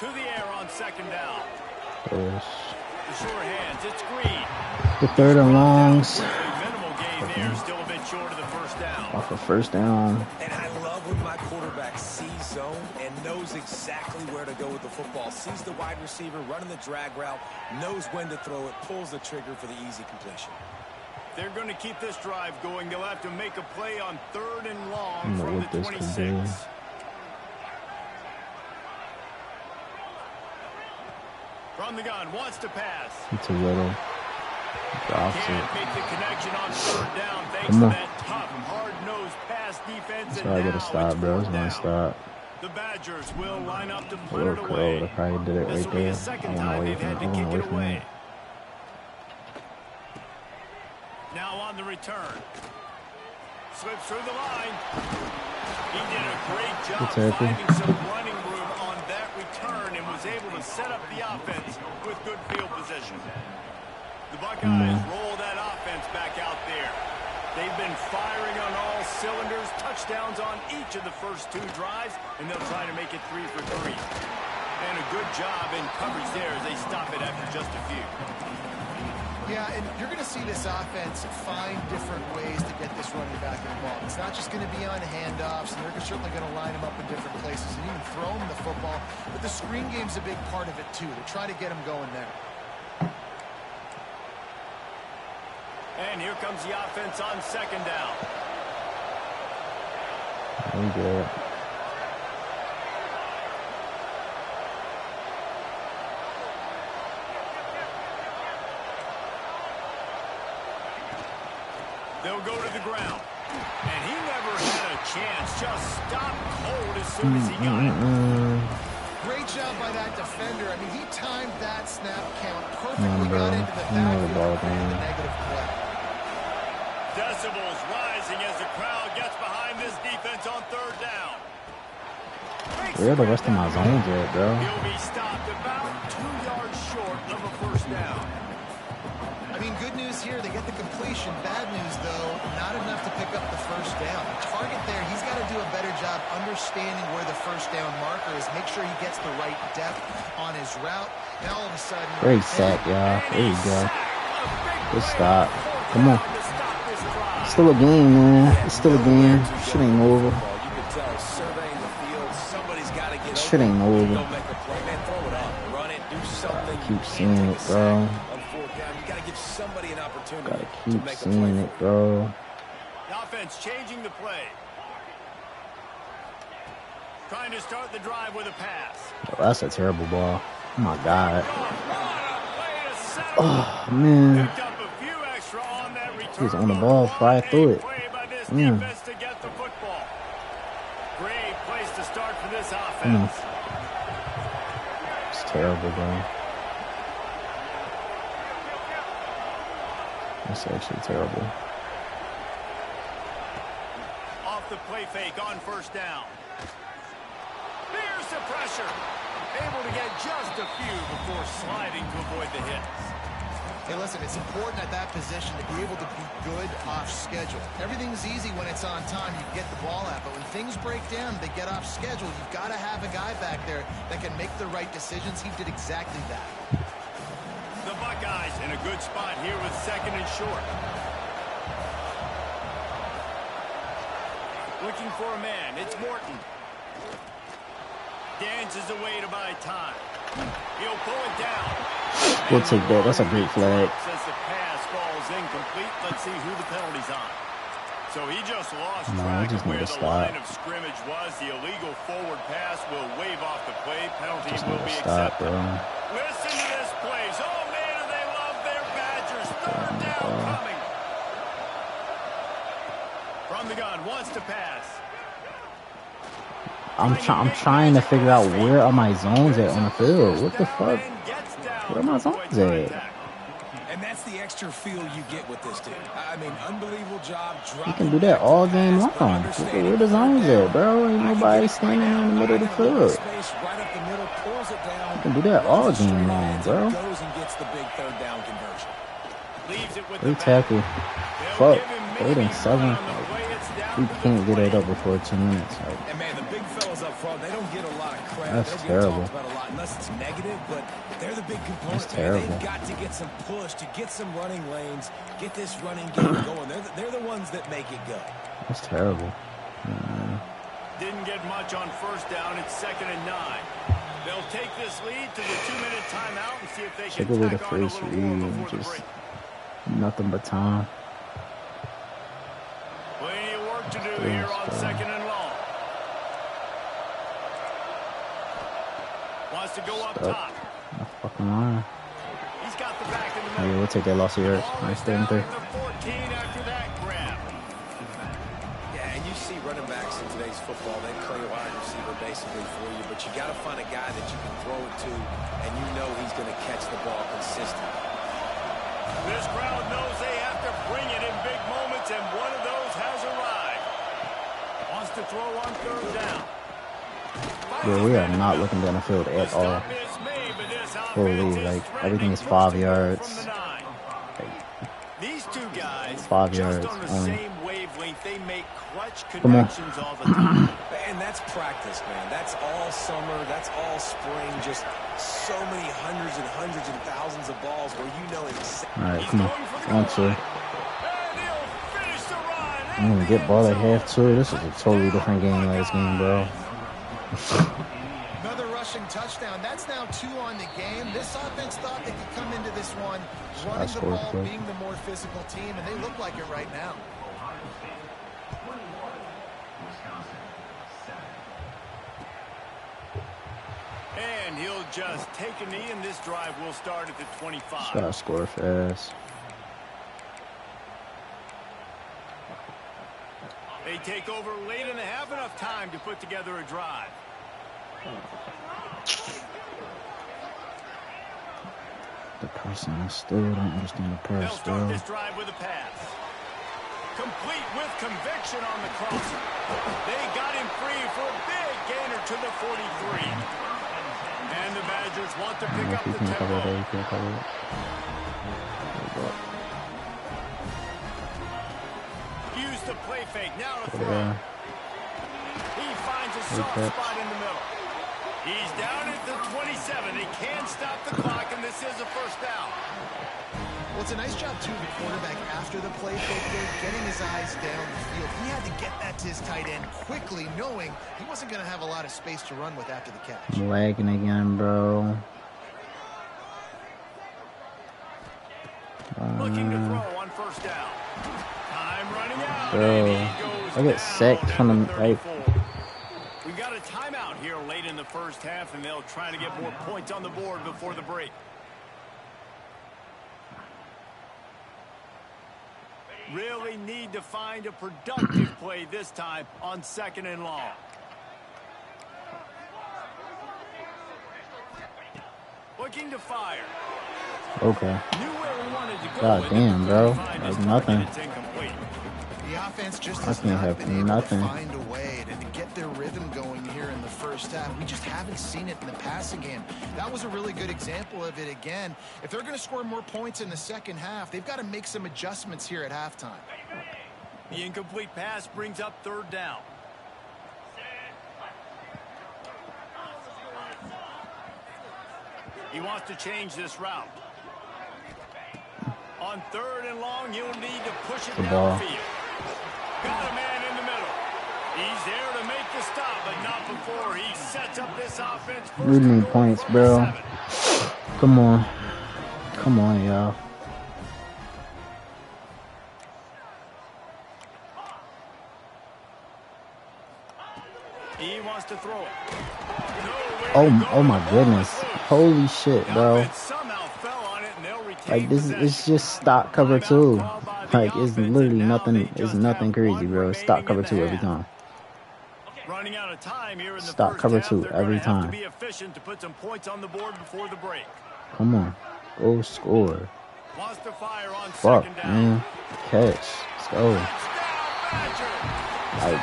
To the air on second down. Yes. The short hands, it's Green. The 3rd and longs. Minimal gain there, still a bit short of the first down. Off of 1st down. And I love when my quarterback sees zone and knows exactly where to go with the football. Sees the wide receiver running the drag route, knows when to throw it, pulls the trigger for the easy completion. They're going to keep this drive going. They'll have to make a play on 3rd and long I don't know from what the this could 26. be. From the gun, wants to pass. It's a little. Drops Can't it. make the connection on 3rd down thanks Come to on. that tough, hard-nosed pass defense. That's And why I now gotta stop, it's bro. It's 4th my down. stop. The Badgers will line up to A put little it curled. away. I probably did it This right will be there. the second I went time away they've from had it. to I went kick away it from away. it. Now on the return. Slips through the line. He did a great job Good tackle. finding some running room on that return and was able to set up the offense with good field position. The Buckeyes roll that offense back out there. They've been firing on all cylinders, touchdowns on each of the first 2 drives, and they'll try to make it 3 for 3. And a good job in coverage there as they stop it after just a few. Yeah, and you're going to see this offense find different ways to get this running back involved. It's not just going to be on handoffs, and they're certainly going to line him up in different places and even throw him the football. But the screen game's a big part of it, too. They try to get him going there. And here comes the offense on 2nd down. I'm good. They'll go to the ground. And he never had a chance. Just stopped cold as soon as he got it. Great job by that defender. I mean, he timed that snap count perfectly. Come on, bro. Got into the I know the ball backfield and game. the negative play. Decibels rising as the crowd gets behind this defense on 3rd down. Where are the rest of my zones at, bro? He'll be stopped about 2 yards short of a first down. I mean, good news here, they get the completion. Bad news, though, not enough to pick up the first down. The target there, he's got to do a better job understanding where the first down marker is, make sure he gets the right depth on his route. Now all of a sudden... Great sack, y'all. There you go. Good stop. Come on. It's still a game, man. It's still a game. Shit ain't over. You can tell surveying the field, somebody's got to get Shit ain't Go over. make a play, man. Throw it up, run it, do something. I keep You seeing can't it, take a bro. sack on 4th down. You got to give somebody an opportunity Gotta to keep make a seeing play. it, bro. The offense changing the play. Trying to start the drive with a pass. Oh, that's a terrible ball. Oh my god. What a play to set him up. Oh man. Picked up a few extra on that return. He was on the ball, fly through it. Play by this Yeah. defense to get the football. Great place to start for this Mm. offense. It's terrible, bro. That's actually terrible. Off the play fake on 1st down. Here's the pressure. Able to get just a few before sliding to avoid the hits. Hey, listen, it's important at that position to be able to be good off schedule. Everything's easy when it's on time, you get the ball out. But when things break down, they get off schedule, you've got to have a guy back there that can make the right decisions. He did exactly that. The Buckeyes in a good spot here with 2nd and short. Looking for a man. It's Morton. Dances away to buy time. He'll pull it down. We'll take that. That's a great flag. Says the pass falls incomplete. Let's see who the penalty's on. So he just lost No, track just of need where to the stop. line of scrimmage was. The illegal forward pass will wave off the play. Penalty Just will need be to stop, accepted. bro. Listen to this place. Oh, man, do they love their Badgers. Third down coming. From the gun, wants to pass. I'm trying to figure out where are my zones at on the field. What the fuck? Where are my zones at? And that's the extra feel you get with this dude. I mean, unbelievable job. You can do that all game long. Look at where the zones at, bro. Ain't nobody standing in the middle of the field. You can do that all game long, bro. Three tackle. Fuck. 3rd and 7. We can't get it up before 2 minutes. And man, the big fellas up front, they don't get a lot of credit. That's terrible. About a lot unless it's negative, but they're the big component. That's terrible. They've got to get some push, to get some running lanes, get this running game going. They're the ones that make it go. That's terrible. Didn't get much on first down. It's 2nd and 9. They'll take this lead to the 2-minute timeout and see if they can tack on a little more before the break. Nothing but time. Plenty of work to do here on 2nd and long. Wants to go up top. No fucking line. He's got the back in the middle. Yeah, we'll take that loss of yours. Nice 3rd and 3. After that grab. Yeah, and you see running backs in today's football, they play wide receiver basically for you, but you got to find a guy that you can throw it to, and you know he's going to catch the ball consistently. This crowd knows they have to bring it in big moments, and one of those has arrived. Wants to throw on 3rd down. Yeah, we are not looking down the field at all. Holy, like, everything is 5 yards. These two guys 5 yards on the only. same wavelength. They make clutch connections all the time. And that's practice, man. That's all summer. That's all spring. Just so many hundreds and thousands of balls where you know exactly. All right, come on. 1, 2. I'm gonna get ball at half 2. This is a totally different game last game, bro. Another rushing touchdown. That's now 2 on the game. This offense thought they could come into this one running the ball, being the more physical team, and they look like it right now. And he'll just take a knee, and this drive will start at the 25. Just gotta score fast. They take over late and have enough time to put together a drive. The person, I still don't understand the press, They'll start bro. this drive with a pass. Complete with conviction on the cross. They got him free for a big gainer to the 43. And the Badgers want to pick up the tempo. Use the play fake. Now to throw. He finds a soft spot in the middle. He's down at the 27. He can stop the clock, and this is a first down. Well, it's a nice job, too, the quarterback after the play fake, getting his eyes down the field. He had to get that to his tight end quickly, knowing he wasn't going to have a lot of space to run with after the catch. I'm lagging again, bro. Looking to throw on first down. Time running out. Bro, I get sacked from the right. We got a timeout here late in the first half, and they'll try to get more points on the board before the break. Really need to find a productive play this time on 2nd and long. Looking to fire. Okay. God damn, bro. Like nothing. The offense just I can't have nothing. Find a way to get their rhythm going here in the first half. We just haven't seen it in the passing game. That was a really good example of it again. If they're going to score more points in the second half, they've got to make some adjustments here at halftime. The incomplete pass brings up 3rd down. He wants to change this route. On 3rd and long, he'll need to push it downfield. Got a man in the middle. He's there to make the stop, but not before he sets up this offense. We need points, bro. Come on. Come on, y'all. He wants to throw it. Oh my goodness. Holy shit, bro. Like, this is just stock cover 2. Like, it's literally nothing. It's nothing crazy, bro. It's stock cover 2 every time. Running out of time here in the Stock first cover half. 2 They're every gonna have time. to be efficient to put some points on the board before the break. Come on. Go score. Wants to fire on Fuck, second down. man. Catch. Let's go. Like,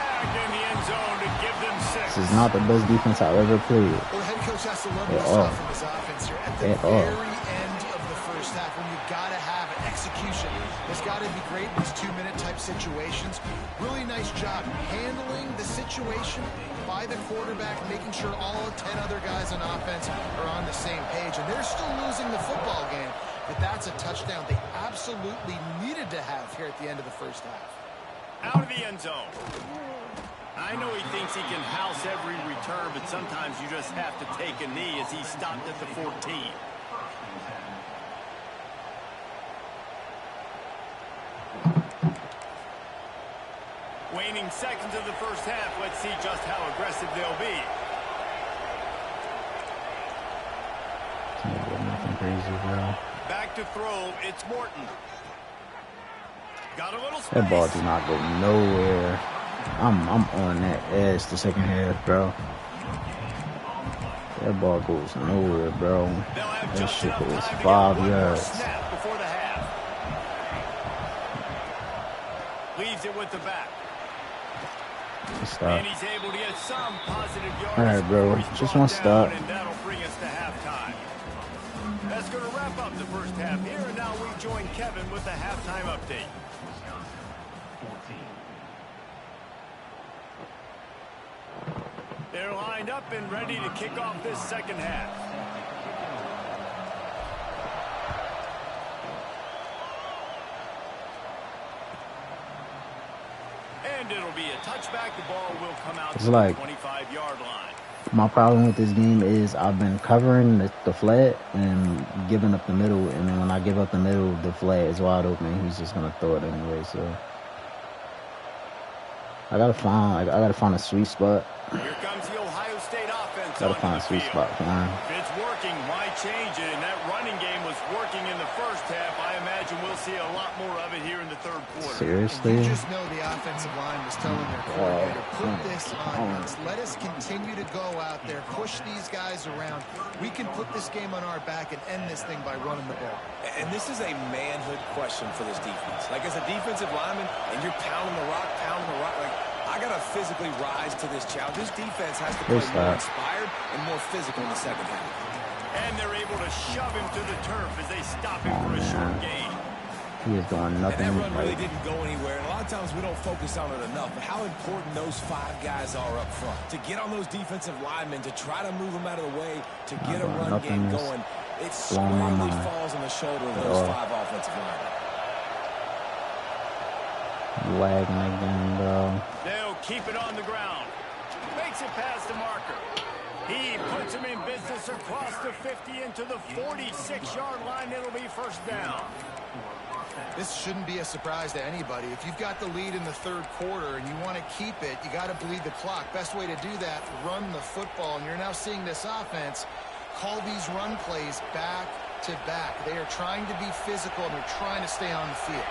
this is not the best defense I've ever played. Well, the head coach has to love this stuff from his offense here. At the very end of the first half, when you've got to have an execution, it's got to be great in these 2-minute type situations. Really nice job handling the situation by the quarterback, making sure all 10 other guys on offense are on the same page. And they're still losing the football game, but that's a touchdown they absolutely needed to have here at the end of the first half. Out of the end zone. I know he thinks he can house every return, but sometimes you just have to take a knee as he stopped at the 14. Waning seconds of the first half. Let's see just how aggressive they'll be. Nothing crazy, bro. Back to throw. It's Morton. Got a little space. That ball did not go nowhere. I'm on that edge the second half, bro. That ball goes nowhere, bro. That shit goes 5 yards. Snap before the half. Leaves it with the back. Stop. And he's able to get some positive yards. All right, bro. Just one stop. And that'll bring us to halftime. That's going to wrap up the first half here, and now we join Kevin with the halftime update. They're lined up and ready to kick off this second half. And it'll be a touchback. The ball will come out to the 25-yard line. My problem with this game is I've been covering the flat and giving up the middle, and then when I give up the middle, the flat is wide open. He's just gonna throw it anyway. So I gotta find a sweet spot. Here comes the Ohio State offense. Gotta find a sweet spot for him. If it's working, why change it? And that running game was working in the first half. I imagine we'll see a lot more of it here in the third quarter. Seriously? You just know the offensive line was telling their coordinator, put this on us. Let us continue to go out there, push these guys around. We can put this game on our back and end this thing by running the ball. And this is a manhood question for this defense. Like, as a defensive lineman, and you're pounding the rock, like, I got to physically rise to this challenge. This defense has to play more inspired and more physical in the second half. And they're able to shove him to the turf as they stop him for a short gain. He is doing nothing. And that run really didn't go anywhere. And a lot of times we don't focus on it enough. But how important those 5 guys are up front. To get on those defensive linemen, to try to move them out of the way, to get a run game going. It squarely falls on the shoulder of those 5 offensive linemen. Lagging again, bro. They'll keep it on the ground. Makes it past the marker. He puts him in business across the 50 into the 46-yard line. It'll be first down. This shouldn't be a surprise to anybody. If you've got the lead in the third quarter and you want to keep it, you got to bleed the clock. Best way to do that, run the football. And you're now seeing this offense call these run plays back to back. They are trying to be physical and they're trying to stay on the field.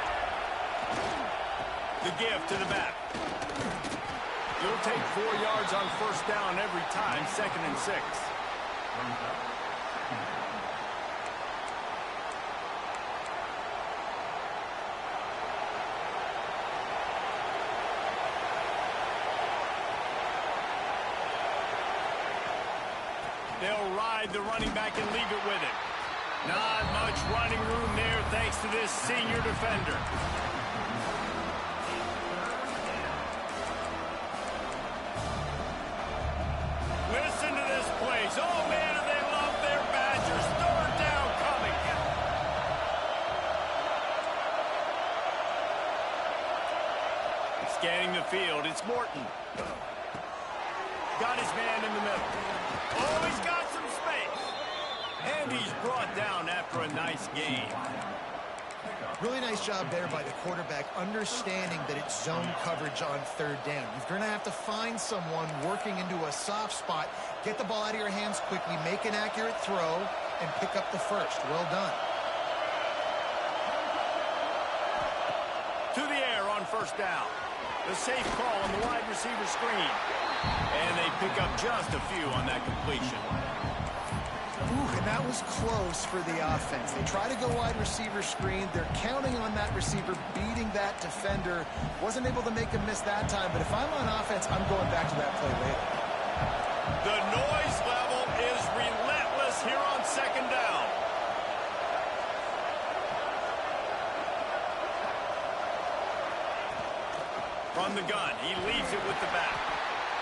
The give to the back. He'll take 4 yards on first down every time, 2nd and 6. They'll ride the running back and leave it with him. Not much running room there thanks to this senior defender. Listen to this place. Oh, man, and they love their Badgers. 3rd down coming. Scanning the field, it's Morton. Got his man in the middle. Oh, he's got some space. And he's brought down after a nice game. Really nice job there by the quarterback, understanding that it's zone coverage on third down. You're going to have to find someone working into a soft spot, get the ball out of your hands quickly, make an accurate throw, and pick up the first. Well done. To the air on first down. The safe call on the wide receiver screen. And they pick up just a few on that completion. Ooh, and that was close for the offense. They try to go wide receiver screen. They're counting on that receiver beating that defender. Wasn't able to make him miss that time, but if I'm on offense, I'm going back to that play later. The noise level is relentless here on second down. From the gun, he leaves it with the back.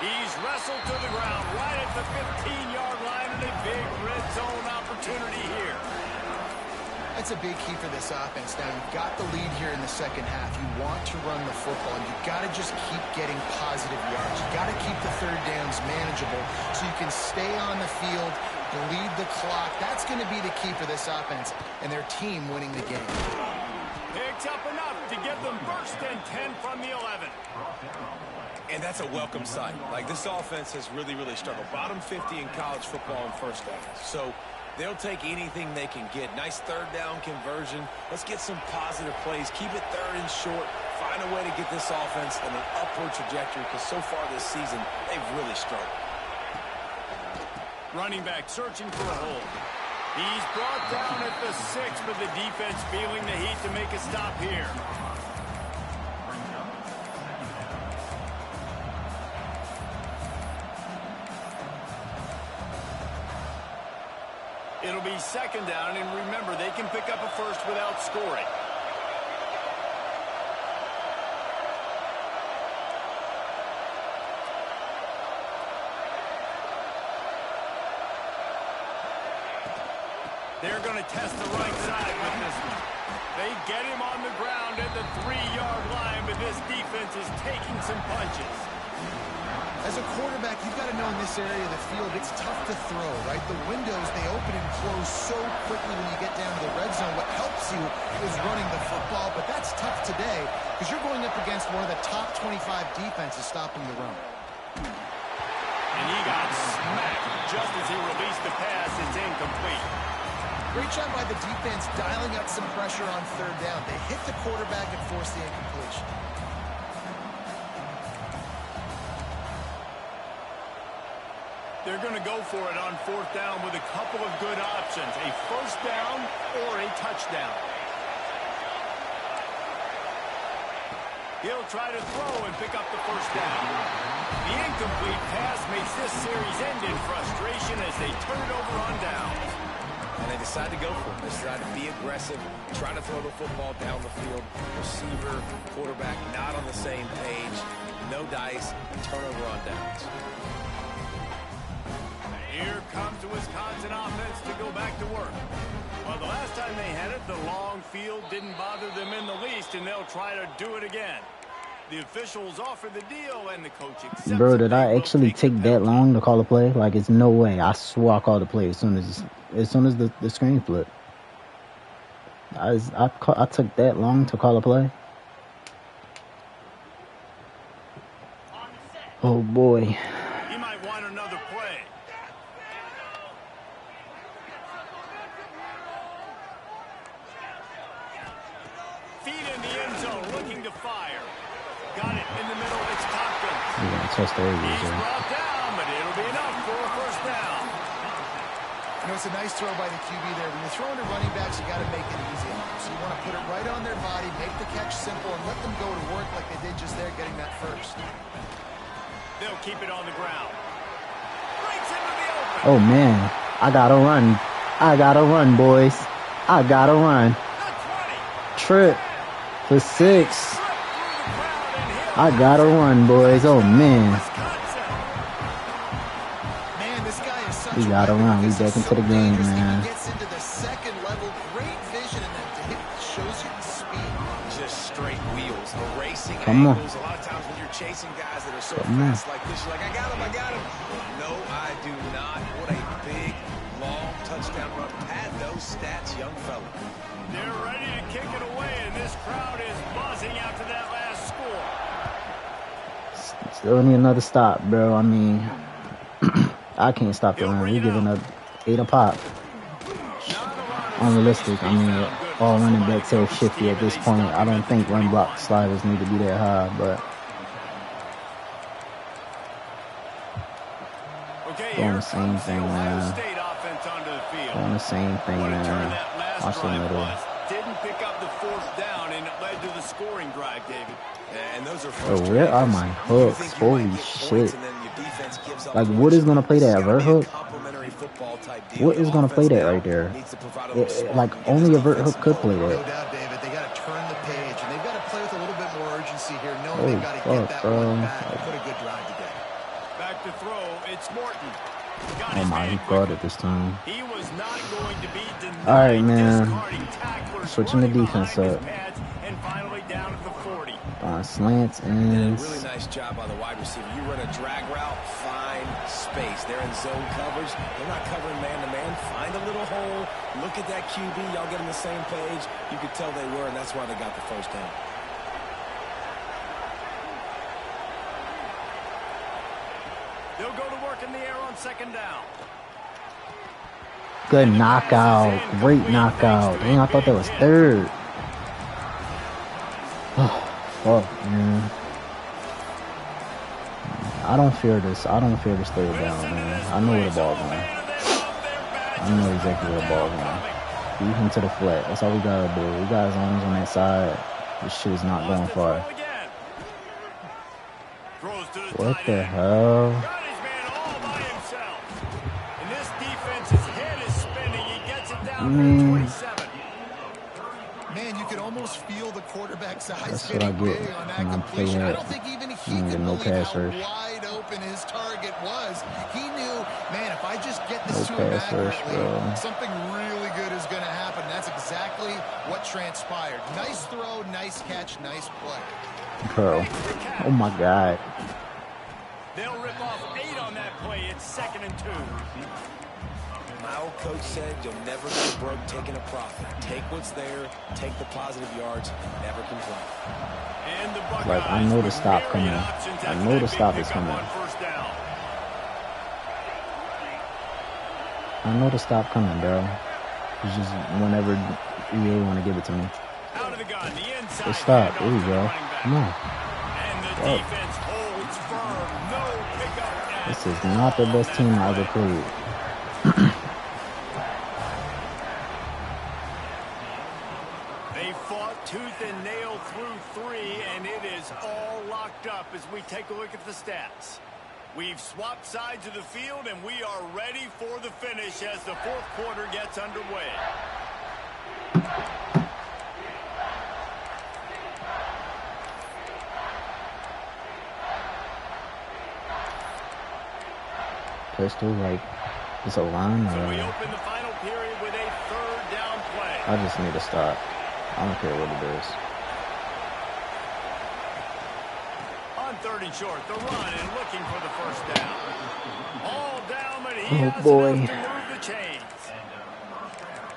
He's wrestled to the ground right at the 15-yard line, and a big red zone opportunity here. That's a big key for this offense. Now, you've got the lead here in the second half. You want to run the football. You've got to just keep getting positive yards. You've got to keep the third downs manageable so you can stay on the field, bleed the clock. That's going to be the key for this offense and their team winning the game. Picks up enough to get them first and 10 from the 11. And that's a welcome sight. Like, this offense has really struggled. Bottom 50 in college football in first downs. So they'll take anything they can get. Nice third down conversion. Let's get some positive plays. Keep it third and short. Find a way to get this offense in an upward trajectory, because so far this season, they've really struggled. Running back searching for a hole. He's brought down at the 6, but the defense feeling the heat to make a stop here. It'll be second down, and remember, they can pick up a first without scoring. They're going to test the right side with this one. They get him on the ground at the 3-yard line, but this defense is taking some punches. As a quarterback, you've got to know in this area of the field, it's tough to throw, right? The windows, they open and close so quickly when you get down to the red zone. What helps you is running the football, but that's tough today because you're going up against one of the top 25 defenses stopping the run. And he got smacked just as he released the pass. It's incomplete. Great job by the defense dialing up some pressure on third down. They hit the quarterback and forced the incompletion. They're going to go for it on fourth down with a couple of good options, a first down or a touchdown. He'll try to throw and pick up the first down. The incomplete pass makes this series end in frustration as they turn it over on downs. And they decide to go for it. They decide to be aggressive, try to throw the football down the field. Receiver, quarterback not on the same page. No dice, turnover on downs. Here comes the Wisconsin offense to go back to work. Well, the last time they had it, the long field didn't bother them in the least, and they'll try to do it again. The officials offer the deal, and the coach accepts. Bro, did I actually take that long to call a play? Like, it's no way. I swore I called a play as soon as the screen flipped. I took that long to call a play. Oh boy. He might want another play. Feet in the end zone, looking to fire. Got it in the middle. It's Tompkins. Yeah, touch the areas, He's brought down, but it'll be enough for a first down. You know, it's a nice throw by the QB there. When you're throwing to running backs, you got to make it easy on them. So you want to put it right on their body, make the catch simple, and let them go to work like they did just there, getting that first. They'll keep it on the ground. Breaks into the open. Oh man, I gotta run. I gotta run, boys. I gotta run. Trip for 6. I gotta run, boys. Oh man. Man, this guy is such We gotta run. We back into the game, man. He gets into the second level, great vision, and then shows you the speed. Just straight wheels, racing Come on. angles. A lot of times when you're chasing guys that are so fast like this, you're like, I got him. No, I do not. What a big, long touchdown run. Pad those stats, young fella. They're ready to kick it away, and crowd is buzzing after that last score. Still need another stop, bro. I mean, I can't stop the run. We're giving up 8 a pop. Unrealistic. I mean, all running backs are shifty at this point. I don't think run block sliders need to be that high, but doing the same thing, man. Doing the same thing, man. Watch the middle. Didn't pick up the 4th down, and it led to the scoring drive, David. And those are where are my hooks? Holy shit. Like, Wood is going to play that vert hook? What is going to play that right there? Like, only a vert hook could play that. No doubt, David. They got to turn the page, and they've got to play with a little bit more urgency here, knowing Holy they've got to get that one back and put a good drive together. Back to throw, it's Morton. Oh my, he caught it this time. He was not going to be denied. All right, man. Switching the defense up. And finally down at the 40. Slants and really nice job by the wide receiver. You run a drag route, find space. They're in zone coverage. They're not covering man-to-man. Find a little hole. Look at that QB. Y'all get on the same page. You could tell they were, and that's why they got the first down. They'll go to work in the air on 2nd down. good knockout. Great knockout. Dang, I thought that was 3rd. Oh, fuck, man. I don't fear this. I don't fear this 3rd down, man. I know where the ball's going. I know exactly where the ball's going. Beat him to the flat. That's all we gotta do. We got his arms on that side. This shit is not going far. What the hell? Man, you can almost feel the quarterback's eyes getting big on that completion. I don't think even he could believe how wide open his target was. He knew, man, if I just get this to him accurately, something really good is going to happen. That's exactly what transpired. Nice throw, nice catch, nice play. Bro, oh my God. They'll rip off 8 on that play. It's 2nd and 2. My old coach said you'll never go broke taking a profit. Take what's there, take the positive yards, and never complain. And the like, I know the stop coming. I know the stop is coming. I know the stop coming, bro. It's just whenever you really want to give it to me. Out of the gun, the inside. Good stop. There we go. Come on. And the defense holds firm. No pickup. This is not the best team I ever played. They fought tooth and nail through 3, and it is all locked up as we take a look at the stats. We've swapped sides of the field, and we are ready for the finish as the 4th quarter gets underway. Pistol, like, it's a line. So we open the final period with a 3rd down play. I just need to stop. I don't care what it is. On 3rd and short, the run and looking for the 1st down. All down, but he has enough to move the chains.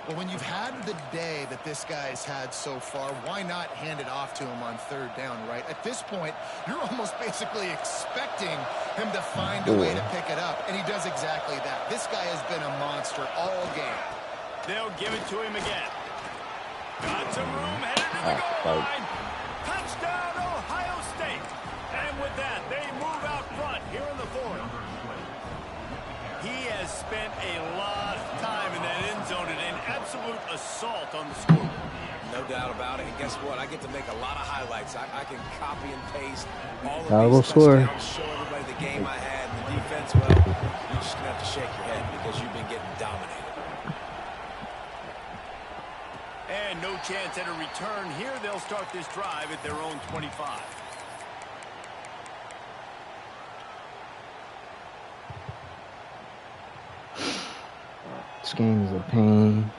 Well, when you've had the day that this guy's had so far, why not hand it off to him on 3rd down, right? At this point, you're almost basically expecting him to find a way to pick it up, and he does exactly that. This guy has been a monster all game. They'll give it to him again. Got some room, headed to the goal line. Touchdown, Ohio State. And with that, they move out front here in the 4th. He has spent a lot of time in that end zone and an absolute assault on the scoreboard. No doubt about it. And guess what? I get to make a lot of highlights. I can copy and paste all of these touchdowns, show everybody the game I had. And the defense, well, you're just going to have to shake your head because you've been getting dominated. And no chance at a return here. They'll start this drive at their own 25. This game is a pain.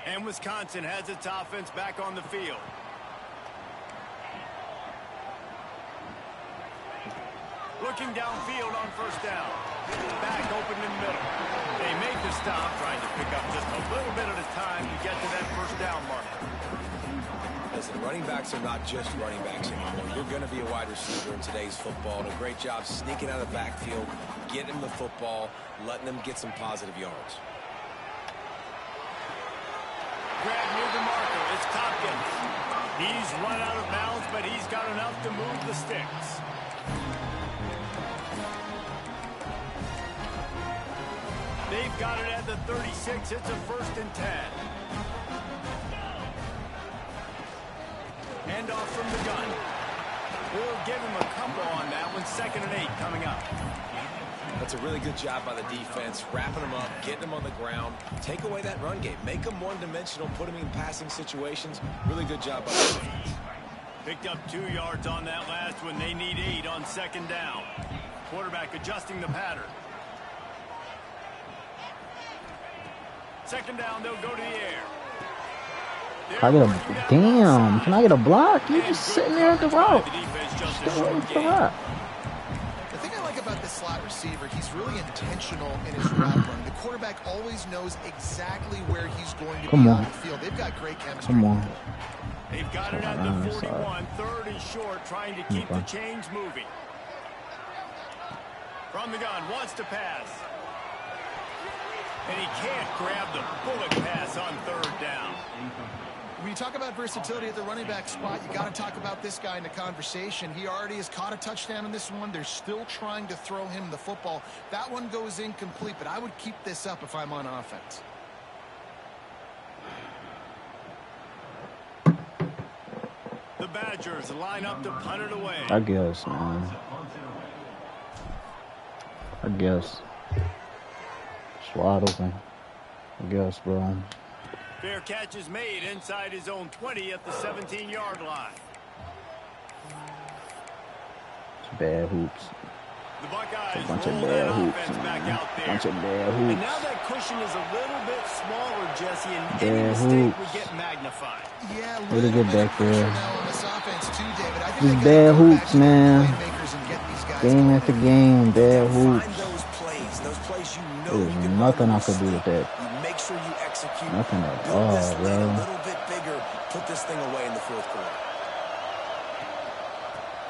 And Wisconsin has its offense back on the field. Looking downfield on 1st down. Back open in the middle. They make the stop, trying to pick up just a little bit at a time to get to that first down marker. Listen, running backs are not just running backs anymore. You're going to be a wide receiver in today's football. And a great job sneaking out of the backfield, getting them the football, letting them get some positive yards. Grab near the marker. It's Tompkins. He's run out of bounds, but he's got enough to move the sticks. They've got it at the 36. It's a 1st and 10. Hand off from the gun. We'll give him a couple on that one. 2nd and 8 coming up. That's a really good job by the defense, wrapping them up, getting them on the ground. Take away that run game. Make them one-dimensional, put them in passing situations. Really good job by the defense. Picked up 2 yards on that last one. They need 8 on 2nd down. Quarterback adjusting the pattern. 2nd down, they'll go to the air. I get a damn. Can I get a block? You just sitting there at the route. Still waiting for that. The thing I like about this slot receiver, he's really intentional in his route run. The quarterback always knows exactly where he's going to be on the field. They've got great chemistry. Come on. They've got it at the 41. 3rd and short, trying to keep the chains moving. From the gun, wants to pass. And he can't grab the bullet pass on 3rd down. When you talk about versatility at the running back spot, you got to talk about this guy in the conversation. He already has caught a touchdown in this one. They're still trying to throw him the football. That one goes incomplete, but I would keep this up if I'm on offense. The Badgers line up to punt it away. I guess, man. I guess. It's wide open. I guess, bro. Fair catch is made inside his own 20 at the 17-yard line. It's bad hoops. The Buckeyes It's a bunch of roll bad that hoops, offense back man. out there. Bunch of bad And hoops. now that cushion is a little bit smaller, Jesse, and Bad any mistake hoops. would get magnified. Yeah, Way to get back there. now on this offense too, David. I think These they bad gotta go hoops, back to the man. playmakers and get these guys Game going. after game, bad Find hoops. those plays you know There's you can nothing run I could do with that. You make sure you execute. Nothing at Build all, this lead a bro. little bit bigger. Put this thing away in the 4th quarter.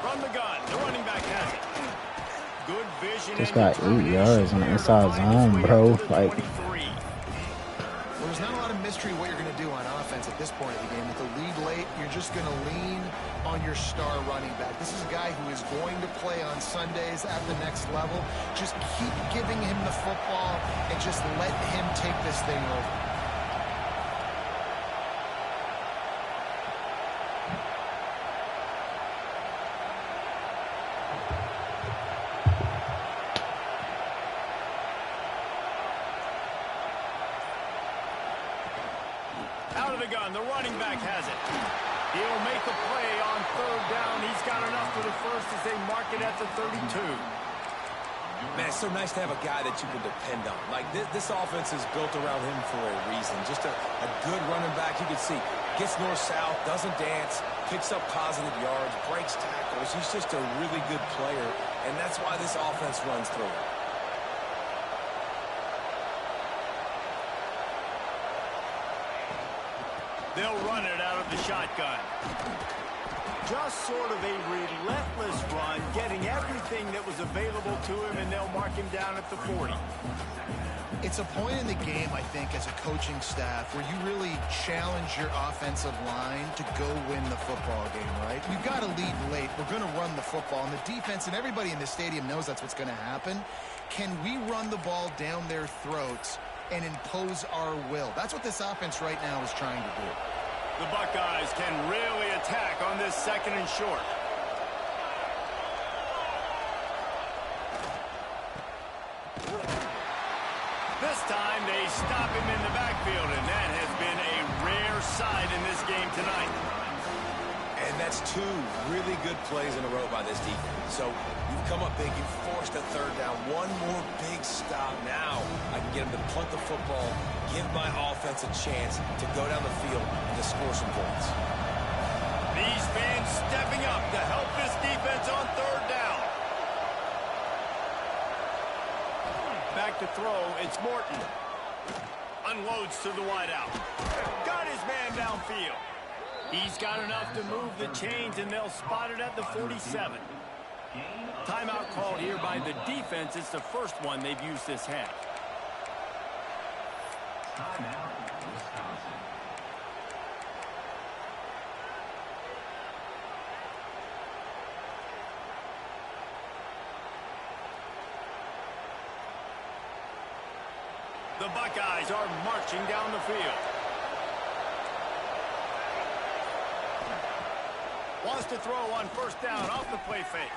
From the gun, the running back has it. Good vision. Just and got 8 yards in the determination inside there to find his zone, way bro. up to the Like, 23. Well, there's not a lot of mystery what you're going to do on offense at this point of the game. With the lead late, you're just going to lean on your star running back. This is a guy who is going to play on Sundays at the next level. Just keep giving him the football and just let him take this thing over. Out of the gun, the running back has it. He'll make a play on 3rd down. He's got enough for the first as they mark it at the 32. Man, it's so nice to have a guy that you can depend on. Like, this offense is built around him for a reason. Just a good running back. You can see, gets north-south, doesn't dance, picks up positive yards, breaks tackles. He's just a really good player, and that's why this offense runs through him. They'll run it out of the shotgun. Just sort of a relentless run, getting everything that was available to him, and they'll mark him down at the 40. It's a point in the game, I think, as a coaching staff where you really challenge your offensive line to go win the football game, right? We've got to lead late. We're going to run the football. And the defense and everybody in the stadium knows that's what's going to happen. Can we run the ball down their throats and impose our will? That's what this offense right now is trying to do. The Buckeyes can really attack on this 2nd and short. This time they stop him in the backfield, and that has been a rare sight in this game tonight. And that's 2 really good plays in a row by this defense. So you've come up big. You've forced a 3rd down. One more big stop. Now I can get him to punt the football, give my offense a chance to go down the field and to score some points. These fans stepping up to help this defense on 3rd down. Back to throw, it's Morton. Unloads to the wideout. Got his man downfield. He's got enough to move the chains, and they'll spot it at the 47. Timeout called here by the defense. It's the first one they've used this half. The Buckeyes are marching down the field. Wants to throw on first down off the play fake.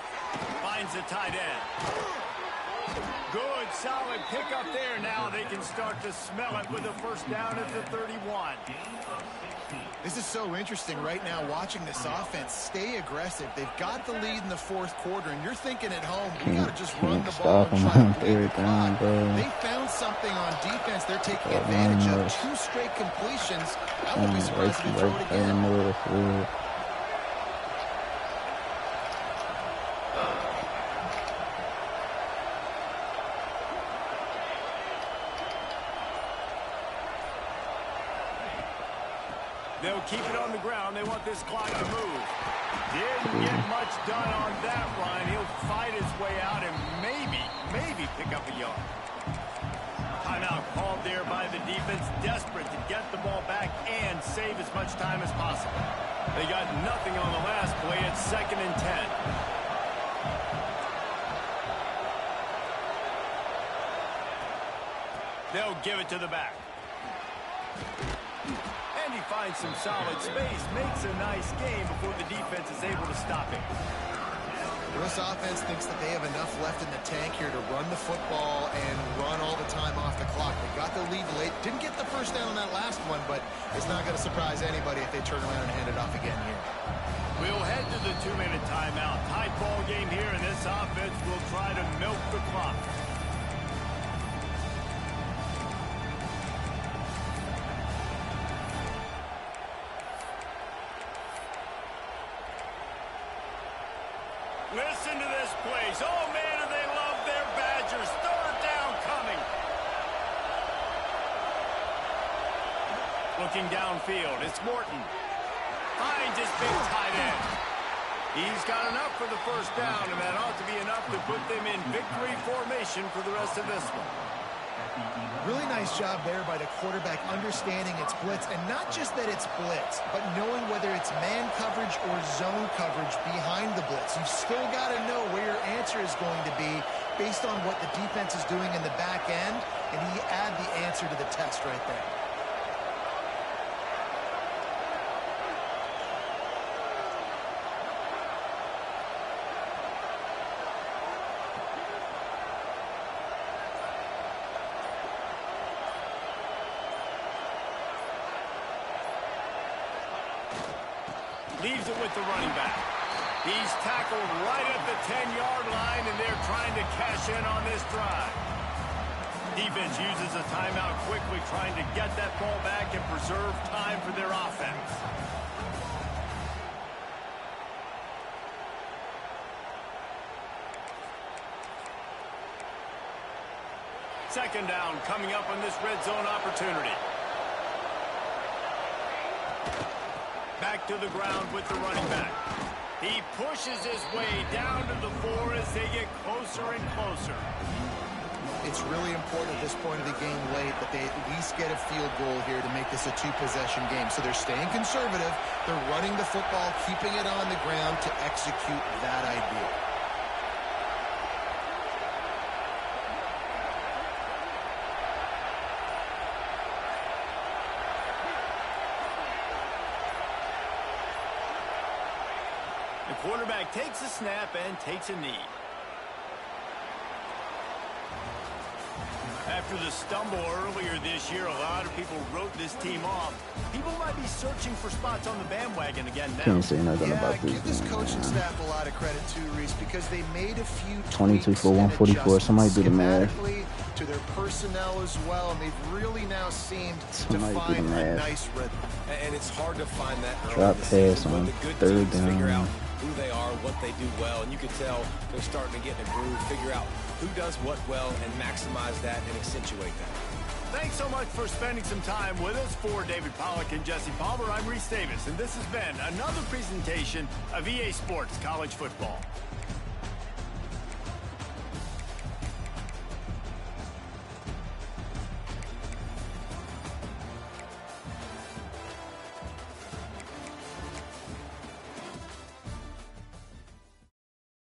Finds the tight end. Good, solid pickup there. Now they can start to smell it with a first down at the 31. This is so interesting right now, watching this offense stay aggressive. They've got the lead in the fourth quarter, and you're thinking at home, we got to just run the ball and try to play the clock. They found something on defense. They're taking advantage of 2 straight completions. I won't be surprised if they throw it again. They'll keep it on the ground. They want this clock to move. Didn't get much done on that run. He'll fight his way out and maybe pick up a yard. Timeout called there by the defense, desperate to get the ball back and save as much time as possible. They got nothing on the last play. It's 2nd and 10. They'll give it to the back. And he finds some solid space, makes a nice game before the defense is able to stop him. This offense thinks that they have enough left in the tank here to run the football and run all the time off the clock. They got the lead late. Didn't get the first down on that last one, but it's not going to surprise anybody if they turn around and hand it off again here. We'll head to the 2-minute timeout. Tight ball game here, and this offense will try to milk the clock. Listen to this place. Oh, man, do they love their Badgers. 3rd down coming. Looking downfield, it's Morton. Finds his big tight end. He's got enough for the first down, and that ought to be enough to put them in victory formation for the rest of this one. Really nice job there by the quarterback understanding it's blitz, and not just that it's blitz, but knowing whether it's man coverage or zone coverage behind the blitz. You've still got to know where your answer is going to be based on what the defense is doing in the back end, and he add the answer to the test right there. Leaves it with the running back. He's tackled right at the 10-yard line, and they're trying to cash in on this drive. Defense uses a timeout quickly, trying to get that ball back and preserve time for their offense. Second down coming up on this red zone opportunity. Back to the ground with the running back. He pushes his way down to the 4 as they get closer and closer. It's really important at this point of the game late that they at least get a field goal here to make this a 2-possession game. So they're staying conservative. They're running the football, keeping it on the ground to execute that idea. The quarterback takes a snap and takes a knee. After the stumble earlier this year, a lot of people wrote this team off. People might be searching for spots on the bandwagon again now. Can't say nothing about this. Give this coaching staff a lot of credit too, Reese, because they made a few 22 for 144. Somebody do the math. To their personnel as well, and they've really now seemed to find a nice rhythm. And it's hard to find that early Drop in the season. pass on The good 3rd teams figure down. out who they are, what they do well, and you can tell they're starting to get in a groove, figure out who does what well, and maximize that and accentuate that. Thanks so much for spending some time with us. For David Pollack and Jesse Palmer, I'm Reese Davis, and this has been another presentation of EA Sports College Football.